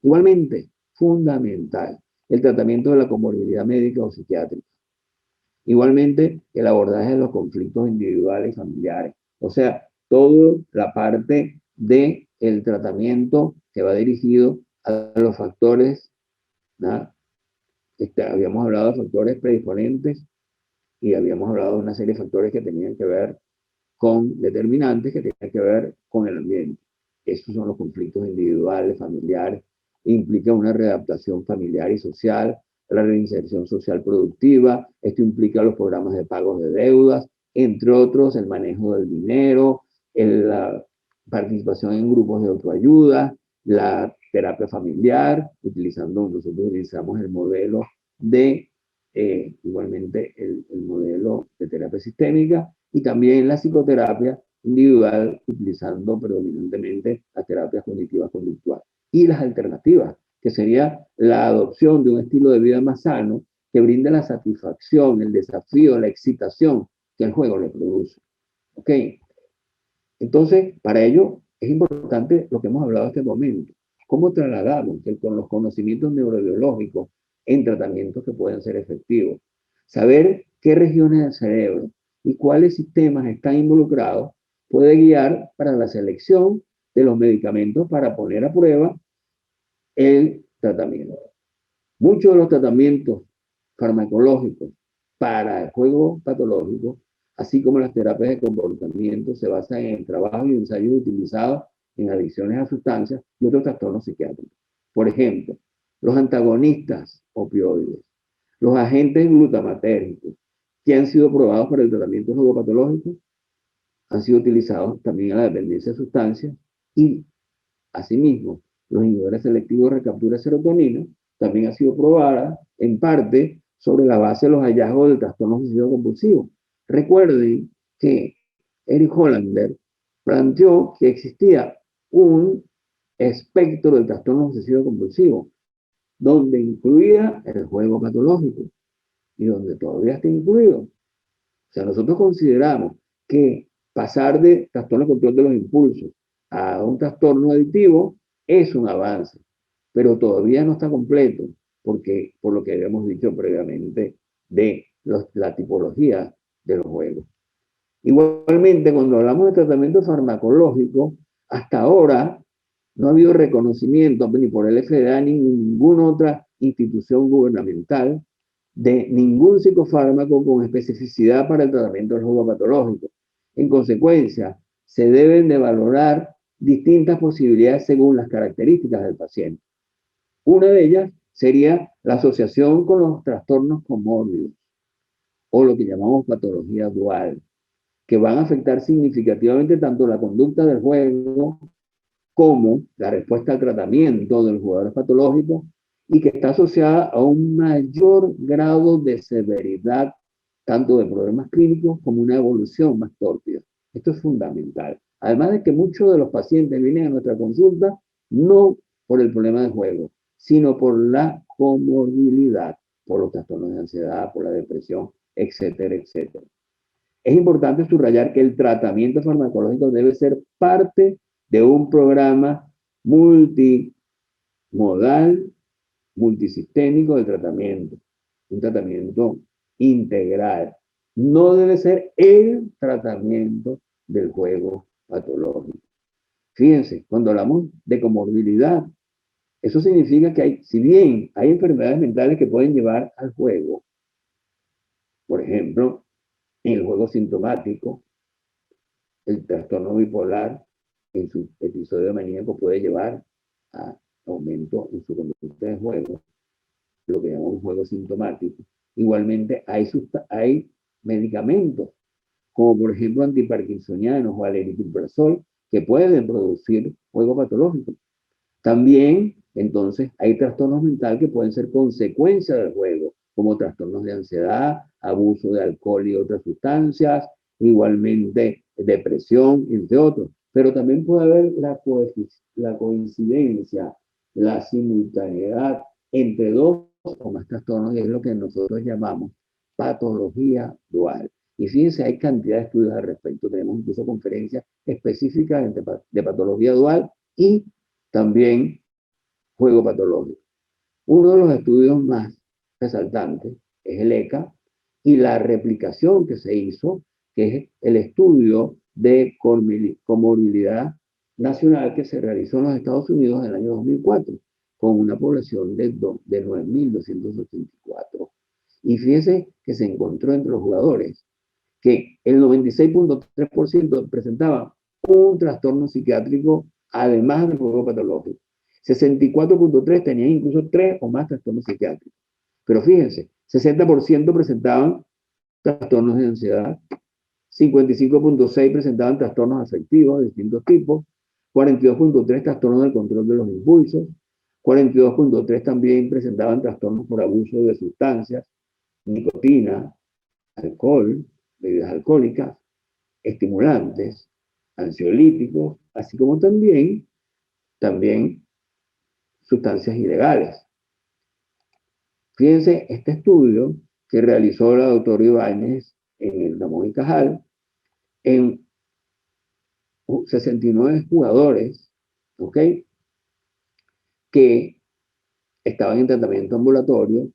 Igualmente, fundamental, el tratamiento de la comorbilidad médica o psiquiátrica. Igualmente, el abordaje de los conflictos individuales y familiares. O sea, toda la parte del tratamiento que va dirigido a los factores, ¿no? Habíamos hablado de factores predisponentes y habíamos hablado de una serie de factores que tenían que ver con determinantes que tienen que ver con el ambiente. Estos son los conflictos individuales, familiares, implica una readaptación familiar y social, la reinserción social productiva, esto implica los programas de pagos de deudas, entre otros, el manejo del dinero, la participación en grupos de autoayuda, la terapia familiar, nosotros utilizamos el modelo de, igualmente, el modelo de terapia sistémica, y también la psicoterapia individual, utilizando predominantemente las terapias cognitivas conductuales. Y las alternativas, que sería la adopción de un estilo de vida más sano, que brinde la satisfacción, el desafío, la excitación que el juego le produce. ¿Ok? Entonces, para ello es importante lo que hemos hablado hasta este momento. ¿Cómo trasladamos con los conocimientos neurobiológicos en tratamientos que pueden ser efectivos? Saber qué regiones del cerebro y cuáles sistemas están involucrados puede guiar para la selección de los medicamentos para poner a prueba el tratamiento. Muchos de los tratamientos farmacológicos para el juego patológico, así como las terapias de comportamiento, se basan en el trabajo y ensayos utilizados en adicciones a sustancias y otros trastornos psiquiátricos. Por ejemplo, los antagonistas opioides, los agentes glutamatérgicos, que han sido probados para el tratamiento juego patológico, han sido utilizados también en la dependencia de sustancias y, asimismo, los inhibidores selectivos de recaptura de serotonina también ha sido probada en parte sobre la base de los hallazgos del trastorno obsesivo compulsivo. Recuerden que Eric Hollander planteó que existía un espectro del trastorno obsesivo compulsivo, donde incluía el juego patológico y donde todavía está incluido. O sea, nosotros consideramos que pasar de trastorno de control de los impulsos a un trastorno adictivo es un avance, pero todavía no está completo, porque por lo que habíamos dicho previamente de la tipología de los juegos. Igualmente, cuando hablamos de tratamiento farmacológico, hasta ahora no ha habido reconocimiento ni por el FDA ni ninguna otra institución gubernamental de ningún psicofármaco con especificidad para el tratamiento del juego patológico. En consecuencia, se deben de valorar distintas posibilidades según las características del paciente. Una de ellas sería la asociación con los trastornos comórbidos, o lo que llamamos patología dual, que van a afectar significativamente tanto la conducta del juego como la respuesta al tratamiento de los jugadores patológicos, y que está asociada a un mayor grado de severidad, tanto de problemas clínicos como una evolución más tórpida. Esto es fundamental. Además de que muchos de los pacientes vienen a nuestra consulta no por el problema de juego, sino por la comorbilidad, por los trastornos de ansiedad, por la depresión, etcétera, etcétera. Es importante subrayar que el tratamiento farmacológico debe ser parte de un programa multimodal, multisistémico de tratamiento, un tratamiento integral. No debe ser el tratamiento del juego patológico. Fíjense, cuando hablamos de comorbilidad, eso significa que hay, si bien hay enfermedades mentales que pueden llevar al juego, por ejemplo, en el juego sintomático, el trastorno bipolar en su episodio maníaco puede llevar a aumento en su conducta de juego, lo que llamamos juego sintomático. Igualmente hay medicamentos, como por ejemplo antiparkinsonianos o aripiprazol, que pueden producir juego patológico. También, entonces, hay trastornos mentales que pueden ser consecuencia del juego, como trastornos de ansiedad, abuso de alcohol y otras sustancias, igualmente depresión, entre otros. Pero también puede haber la coincidencia, la simultaneidad entre dos o más trastornos, y es lo que nosotros llamamos patología dual. Y fíjense, hay cantidad de estudios al respecto. Tenemos incluso conferencias específicas de patología dual y también juego patológico. Uno de los estudios más resaltantes es el ECA y la replicación que se hizo, que es el estudio de comorbilidad nacional que se realizó en los Estados Unidos en el año 2004, con una población de 9.284. Y fíjense que se encontró entre los jugadores que el 96.3% presentaba un trastorno psiquiátrico además del juego patológico. 64.3% tenían incluso 3 o más trastornos psiquiátricos. Pero fíjense, 60% presentaban trastornos de ansiedad, 55.6% presentaban trastornos afectivos de distintos tipos, 42.3% trastornos del control de los impulsos, 42.3% también presentaban trastornos por abuso de sustancias, nicotina, alcohol, bebidas alcohólicas, estimulantes, ansiolíticos, así como también sustancias ilegales. Fíjense, este estudio que realizó la doctora Ibáñez en el Ramón y Cajal, en 69 jugadores, ¿ok?, que estaban en tratamiento ambulatorio,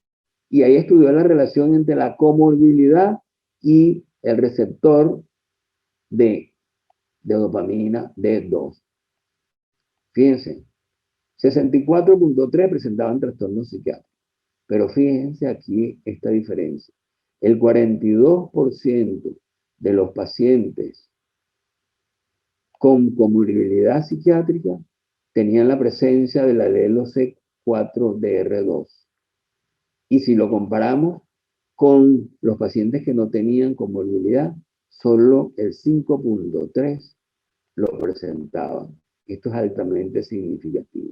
y ahí estudió la relación entre la comorbilidad y el receptor de dopamina D2. Fíjense, 64.3 presentaban trastornos psiquiátricos. Pero fíjense aquí esta diferencia. El 42% de los pacientes con comorbilidad psiquiátrica tenían la presencia del alelo C4DR2. Y si lo comparamos con los pacientes que no tenían comorbilidad, solo el 5.3 lo presentaban. Esto es altamente significativo.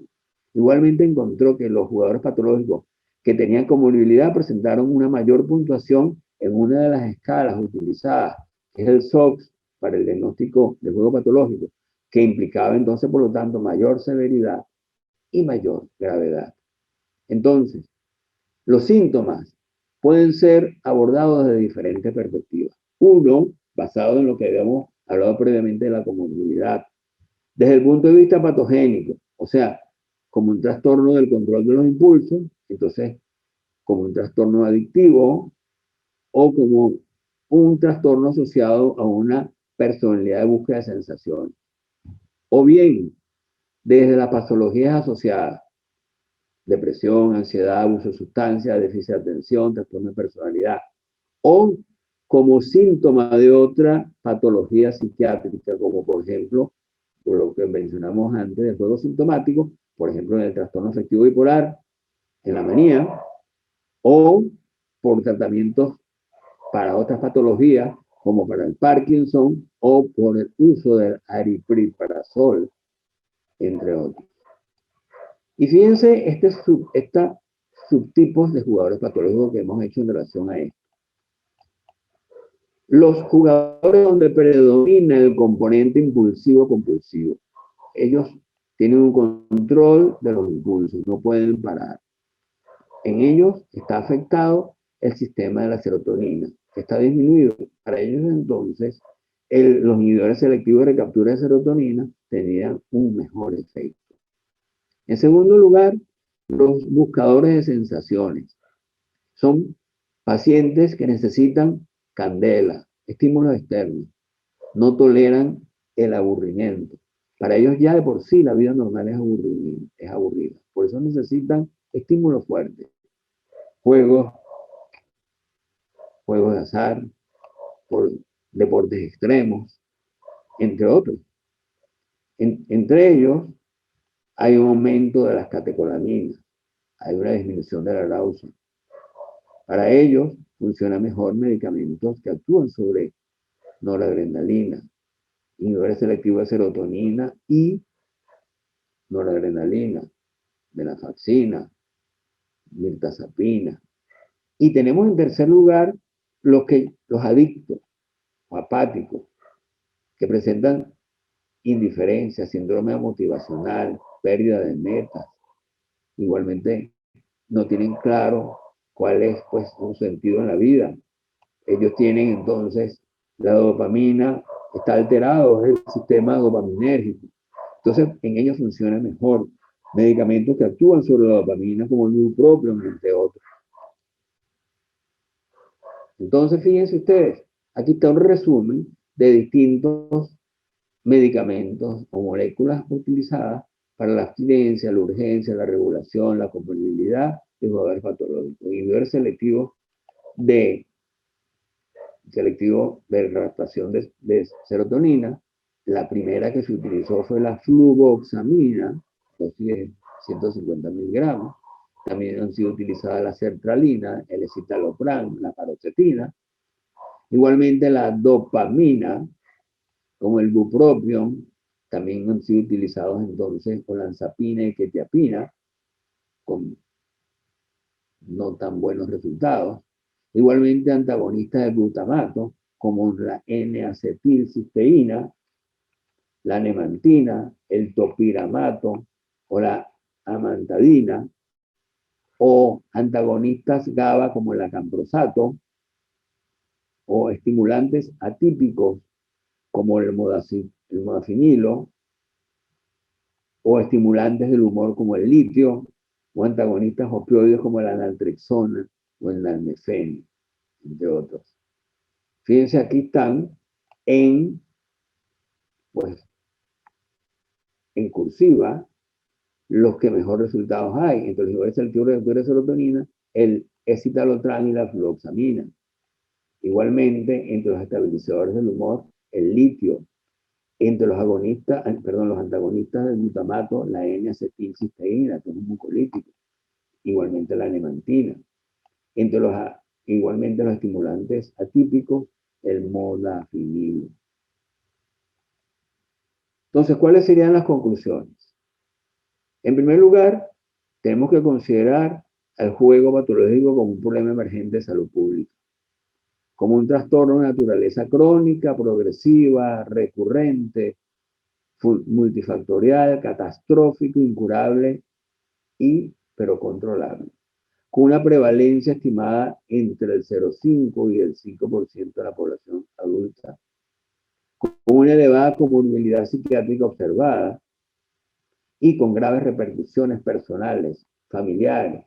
Igualmente encontró que los jugadores patológicos que tenían comorbilidad presentaron una mayor puntuación en una de las escalas utilizadas, que es el SOX, para el diagnóstico de juego patológico, que implicaba entonces, por lo tanto, mayor severidad y mayor gravedad. Entonces, los síntomas pueden ser abordados desde diferentes perspectivas. Uno, basado en lo que habíamos hablado previamente de la comorbilidad, desde el punto de vista patogénico, o sea, como un trastorno del control de los impulsos, entonces como un trastorno adictivo o como un trastorno asociado a una personalidad de búsqueda de sensaciones. O bien, desde las patologías asociadas, depresión, ansiedad, abuso de sustancias, déficit de atención, trastorno de personalidad, o como síntoma de otra patología psiquiátrica, como por ejemplo, por lo que mencionamos antes del juego sintomático, por ejemplo, en el trastorno afectivo bipolar, en la manía, o por tratamientos para otras patologías, como para el Parkinson, o por el uso del aripiprazol, entre otros. Y fíjense esta subtipos de jugadores patológicos que hemos hecho en relación a esto. Los jugadores donde predomina el componente impulsivo-compulsivo, ellos tienen un control de los impulsos, no pueden parar. En ellos está afectado el sistema de la serotonina, que está disminuido. Para ellos entonces, los inhibidores selectivos de recaptura de serotonina tenían un mejor efecto. En segundo lugar, los buscadores de sensaciones. Son pacientes que necesitan candela, estímulos externos, no toleran el aburrimiento. Para ellos ya de por sí la vida normal es aburrida. Por eso necesitan estímulos fuertes. Juegos, juegos de azar, por deportes extremos, entre otros. Entre ellos hay un aumento de las catecolaminas, hay una disminución de la arousal. Para ellos funcionan mejor medicamentos que actúan sobre noradrenalina, inhibidores selectivos de serotonina y noradrenalina, venlafaxina, mirtazapina. Y tenemos en tercer lugar los adictos o apáticos, que presentan indiferencia, síndrome motivacional, pérdida de metas. Igualmente, no tienen claro cuál es pues su sentido en la vida. Ellos tienen entonces la dopamina, está alterado el sistema dopaminérgico. Entonces, en ellos funciona mejor. Medicamentos que actúan sobre la dopamina, como el bupropión, entre otros. Entonces, fíjense ustedes, aquí está un resumen de distintos medicamentos o moléculas utilizadas para la abstinencia, la urgencia, la regulación, la compatibilidad de jugadores patológicos. Inhibidores selectivo de raptación de serotonina. La primera que se utilizó fue la fluvoxamina, dosis de 150 miligramos. También han sido utilizadas la sertralina, el escitalopram, la paroxetina. Igualmente la dopamina, como el bupropión, también han sido utilizados entonces olanzapina y quetiapina, con no tan buenos resultados. Igualmente antagonistas del glutamato, como la N-acetilcisteína, la nemantina, el topiramato o la amantadina, o antagonistas GABA como el acamprosato, o estimulantes atípicos como el modafinilo, o estimulantes del humor como el litio, o antagonistas opioides como la naltrexona o el nalmefeno, entre otros. Fíjense, aquí están pues, en cursiva los que mejor resultados hay. Entre los inhibidores selectivos de serotonina, el escitalopram y la fluoxamina. Igualmente, entre los estabilizadores del humor, el litio. Entre los los antagonistas del glutamato, la N-acetilcisteína, que es un mucolítico. Igualmente la nemantina. Igualmente los estimulantes atípicos, el modafinilo. Entonces, ¿cuáles serían las conclusiones? En primer lugar, tenemos que considerar al juego patológico como un problema emergente de salud pública, como un trastorno de naturaleza crónica, progresiva, recurrente, multifactorial, catastrófico, incurable pero controlable, con una prevalencia estimada entre el 0,5 y el 5% de la población adulta, con una elevada comorbilidad psiquiátrica observada y con graves repercusiones personales, familiares,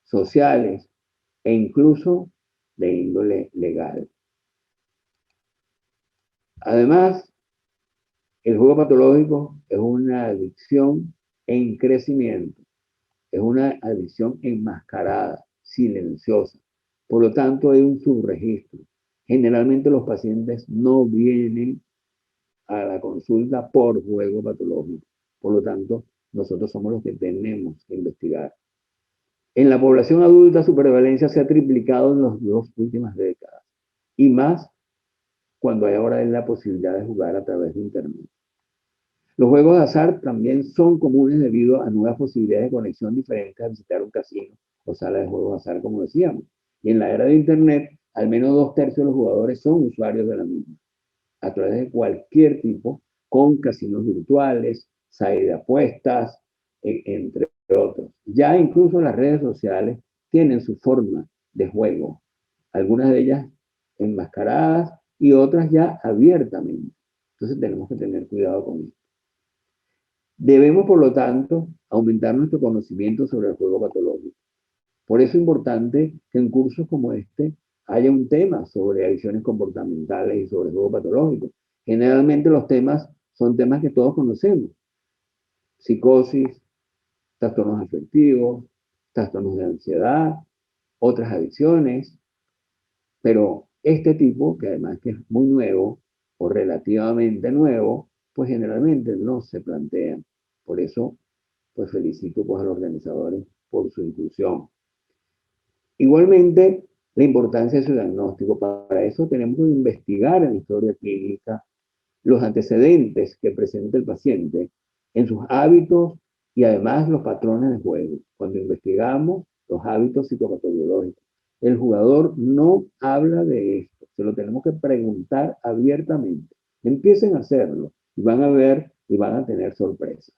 sociales e incluso de índole legal. Además, el juego patológico es una adicción en crecimiento, es una adicción enmascarada, silenciosa. Por lo tanto, hay un subregistro. Generalmente los pacientes no vienen a la consulta por juego patológico. Por lo tanto, nosotros somos los que tenemos que investigar. En la población adulta, su prevalencia se ha triplicado en las 2 últimas décadas, y más cuando hay ahora la posibilidad de jugar a través de Internet. Los juegos de azar también son comunes debido a nuevas posibilidades de conexión diferentes a visitar un casino o sala de juegos de azar, como decíamos. Y en la era de Internet, al menos 2/3 de los jugadores son usuarios de la misma, a través de cualquier tipo, con casinos virtuales, sites de apuestas, entre otros. Ya incluso las redes sociales tienen su forma de juego, algunas de ellas enmascaradas y otras ya abiertamente. Entonces tenemos que tener cuidado con esto. Debemos, por lo tanto, aumentar nuestro conocimiento sobre el juego patológico. Por eso es importante que en cursos como este haya un tema sobre adicciones comportamentales y sobre el juego patológico. Generalmente los temas son temas que todos conocemos: psicosis, trastornos afectivos, trastornos de ansiedad, otras adicciones, pero este tipo, que además que es muy nuevo o relativamente nuevo, pues generalmente no se plantean. Por eso, pues felicito pues, a los organizadores por su inclusión. Igualmente, la importancia de su diagnóstico. Para eso tenemos que investigar en la historia clínica los antecedentes que presenta el paciente en sus hábitos y además los patrones de juego. Cuando investigamos los hábitos psicopatológicos, el jugador no habla de esto, se lo tenemos que preguntar abiertamente. Empiecen a hacerlo y van a ver y van a tener sorpresas.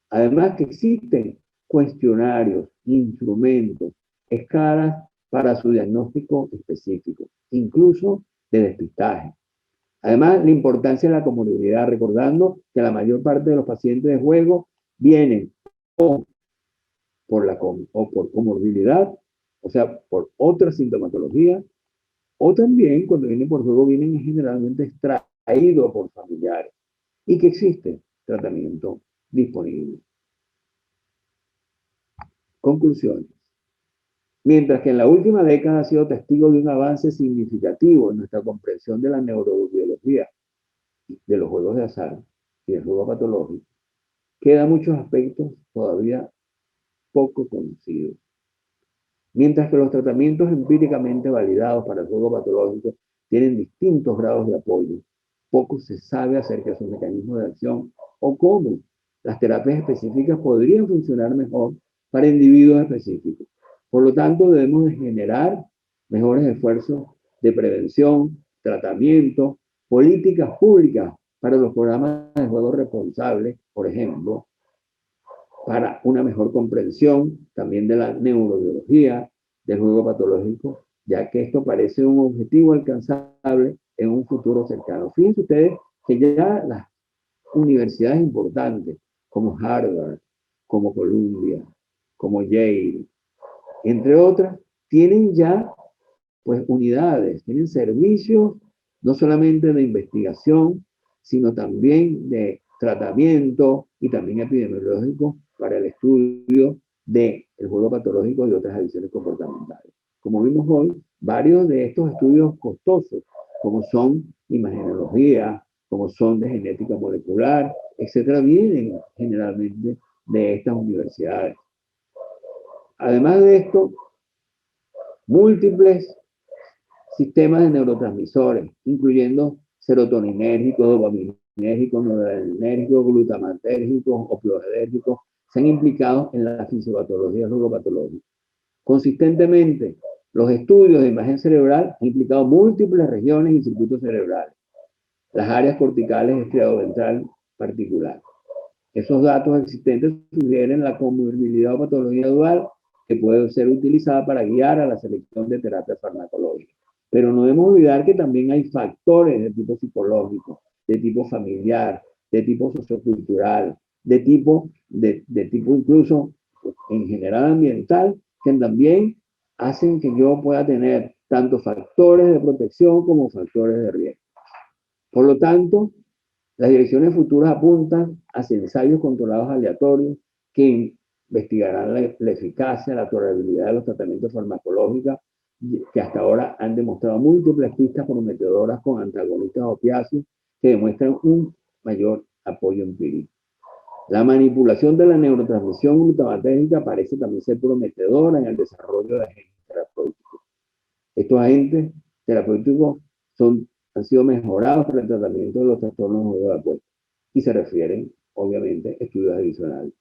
Además que existen cuestionarios, instrumentos, escalas para su diagnóstico específico, incluso de despistaje. Además, la importancia de la comorbilidad, recordando que la mayor parte de los pacientes de juego vienen o por comorbilidad, o sea, por otra sintomatología, o también cuando vienen por juego vienen generalmente extraídos por familiares y que existe tratamiento disponible. Conclusiones. Mientras que en la última década ha sido testigo de un avance significativo en nuestra comprensión de la neurobiología de los juegos de azar y del juego patológico, quedan muchos aspectos todavía poco conocidos. Mientras que los tratamientos empíricamente validados para el juego patológico tienen distintos grados de apoyo, poco se sabe acerca de sus mecanismos de acción o cómo las terapias específicas podrían funcionar mejor para individuos específicos. Por lo tanto, debemos de generar mejores esfuerzos de prevención, tratamiento, políticas públicas para los programas de juego responsable, por ejemplo, para una mejor comprensión también de la neurobiología del juego patológico, ya que esto parece un objetivo alcanzable en un futuro cercano. Fíjense ustedes que ya las universidades importantes como Harvard, como Columbia, como Yale, entre otras, tienen ya pues unidades, tienen servicios no solamente de investigación, sino también de tratamiento y también epidemiológico para el estudio del juego patológico y otras adicciones comportamentales. Como vimos hoy, varios de estos estudios costosos, como son imagenología, como son de genética molecular, etcétera, vienen generalmente de estas universidades. Además de esto, múltiples sistemas de neurotransmisores, incluyendo serotoninérgicos, dopaminérgicos, noradrenérgicos, glutamatérgicos, opioidérgicos, se han implicado en la fisiopatología neuropatológica. Consistentemente, los estudios de imagen cerebral han implicado múltiples regiones y circuitos cerebrales, las áreas corticales estriado-ventral particular. Esos datos existentes sugieren la comorbilidad o patología dual que puede ser utilizada para guiar a la selección de terapias farmacológicas. Pero no debemos olvidar que también hay factores de tipo psicológico, de tipo familiar, de tipo sociocultural, de tipo incluso en general ambiental, que también hacen que yo pueda tener tanto factores de protección como factores de riesgo. Por lo tanto, las direcciones futuras apuntan hacia ensayos controlados aleatorios que investigarán la eficacia, la tolerabilidad de los tratamientos farmacológicos que hasta ahora han demostrado múltiples pistas prometedoras con antagonistas opiáceos que demuestran un mayor apoyo empírico. La manipulación de la neurotransmisión glutamatérgica parece también ser prometedora en el desarrollo de agentes terapéuticos. Estos agentes terapéuticos han sido mejorados para el tratamiento de los trastornos de la apuesta y se refieren, obviamente, a estudios adicionales.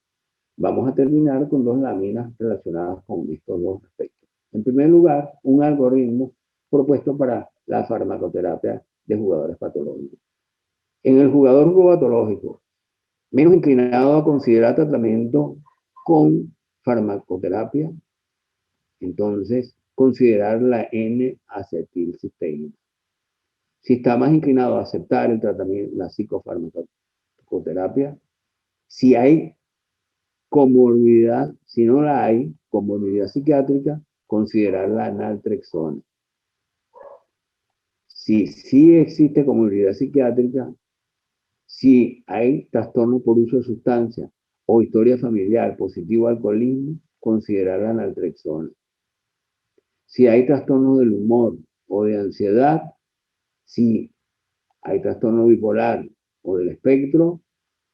Vamos a terminar con dos láminas relacionadas con estos dos aspectos. En primer lugar, un algoritmo propuesto para la farmacoterapia de jugadores patológicos. En el jugador patológico, menos inclinado a considerar tratamiento con farmacoterapia, entonces considerar la N-acetilcisteína. Si está más inclinado a aceptar el tratamiento, la psicofarmacoterapia, si hay comorbilidad, si no la hay, comorbilidad psiquiátrica, considerar la naltrexona. Si sí existe comorbilidad psiquiátrica, si hay trastorno por uso de sustancias o historia familiar positivo al alcoholismo, considerar la naltrexona. Si hay trastorno del humor o de ansiedad, si hay trastorno bipolar o del espectro,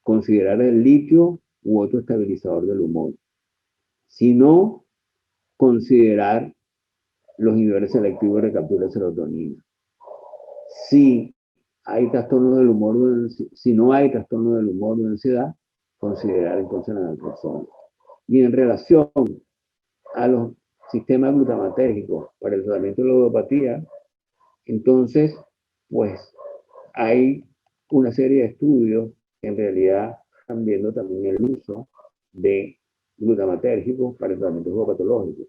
considerar el litio u otro estabilizador del humor. Si no, considerar los inhibidores selectivos de recaptura de serotonina. Si hay trastorno del humor, si no hay trastorno del humor o de ansiedad, considerar entonces la naltrexona. Y en relación a los sistemas glutamatérgicos para el tratamiento de la ludopatía, entonces, pues hay una serie de estudios que en realidad están viendo también el uso de glutamatérgicos para el tratamiento ludopatológico.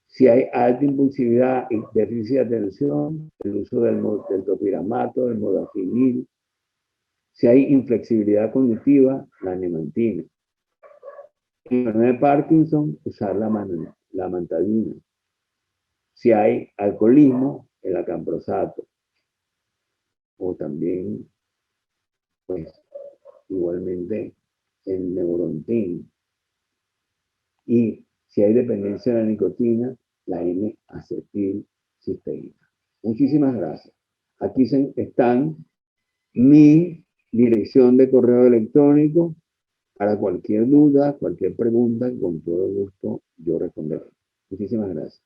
Si hay alta impulsividad y déficit de atención, el uso del topiramato, del modafinil. Si hay inflexibilidad cognitiva, la nemantina. En la enfermedad de Parkinson, usar la mantadina. Si hay alcoholismo, el acamprosato. O también, pues, igualmente, el neurontin. Y si hay dependencia de la nicotina, la N-acetilcisteína. Muchísimas gracias. Aquí están mi dirección de correo electrónico para cualquier duda, cualquier pregunta, con todo gusto yo responderé. Muchísimas gracias.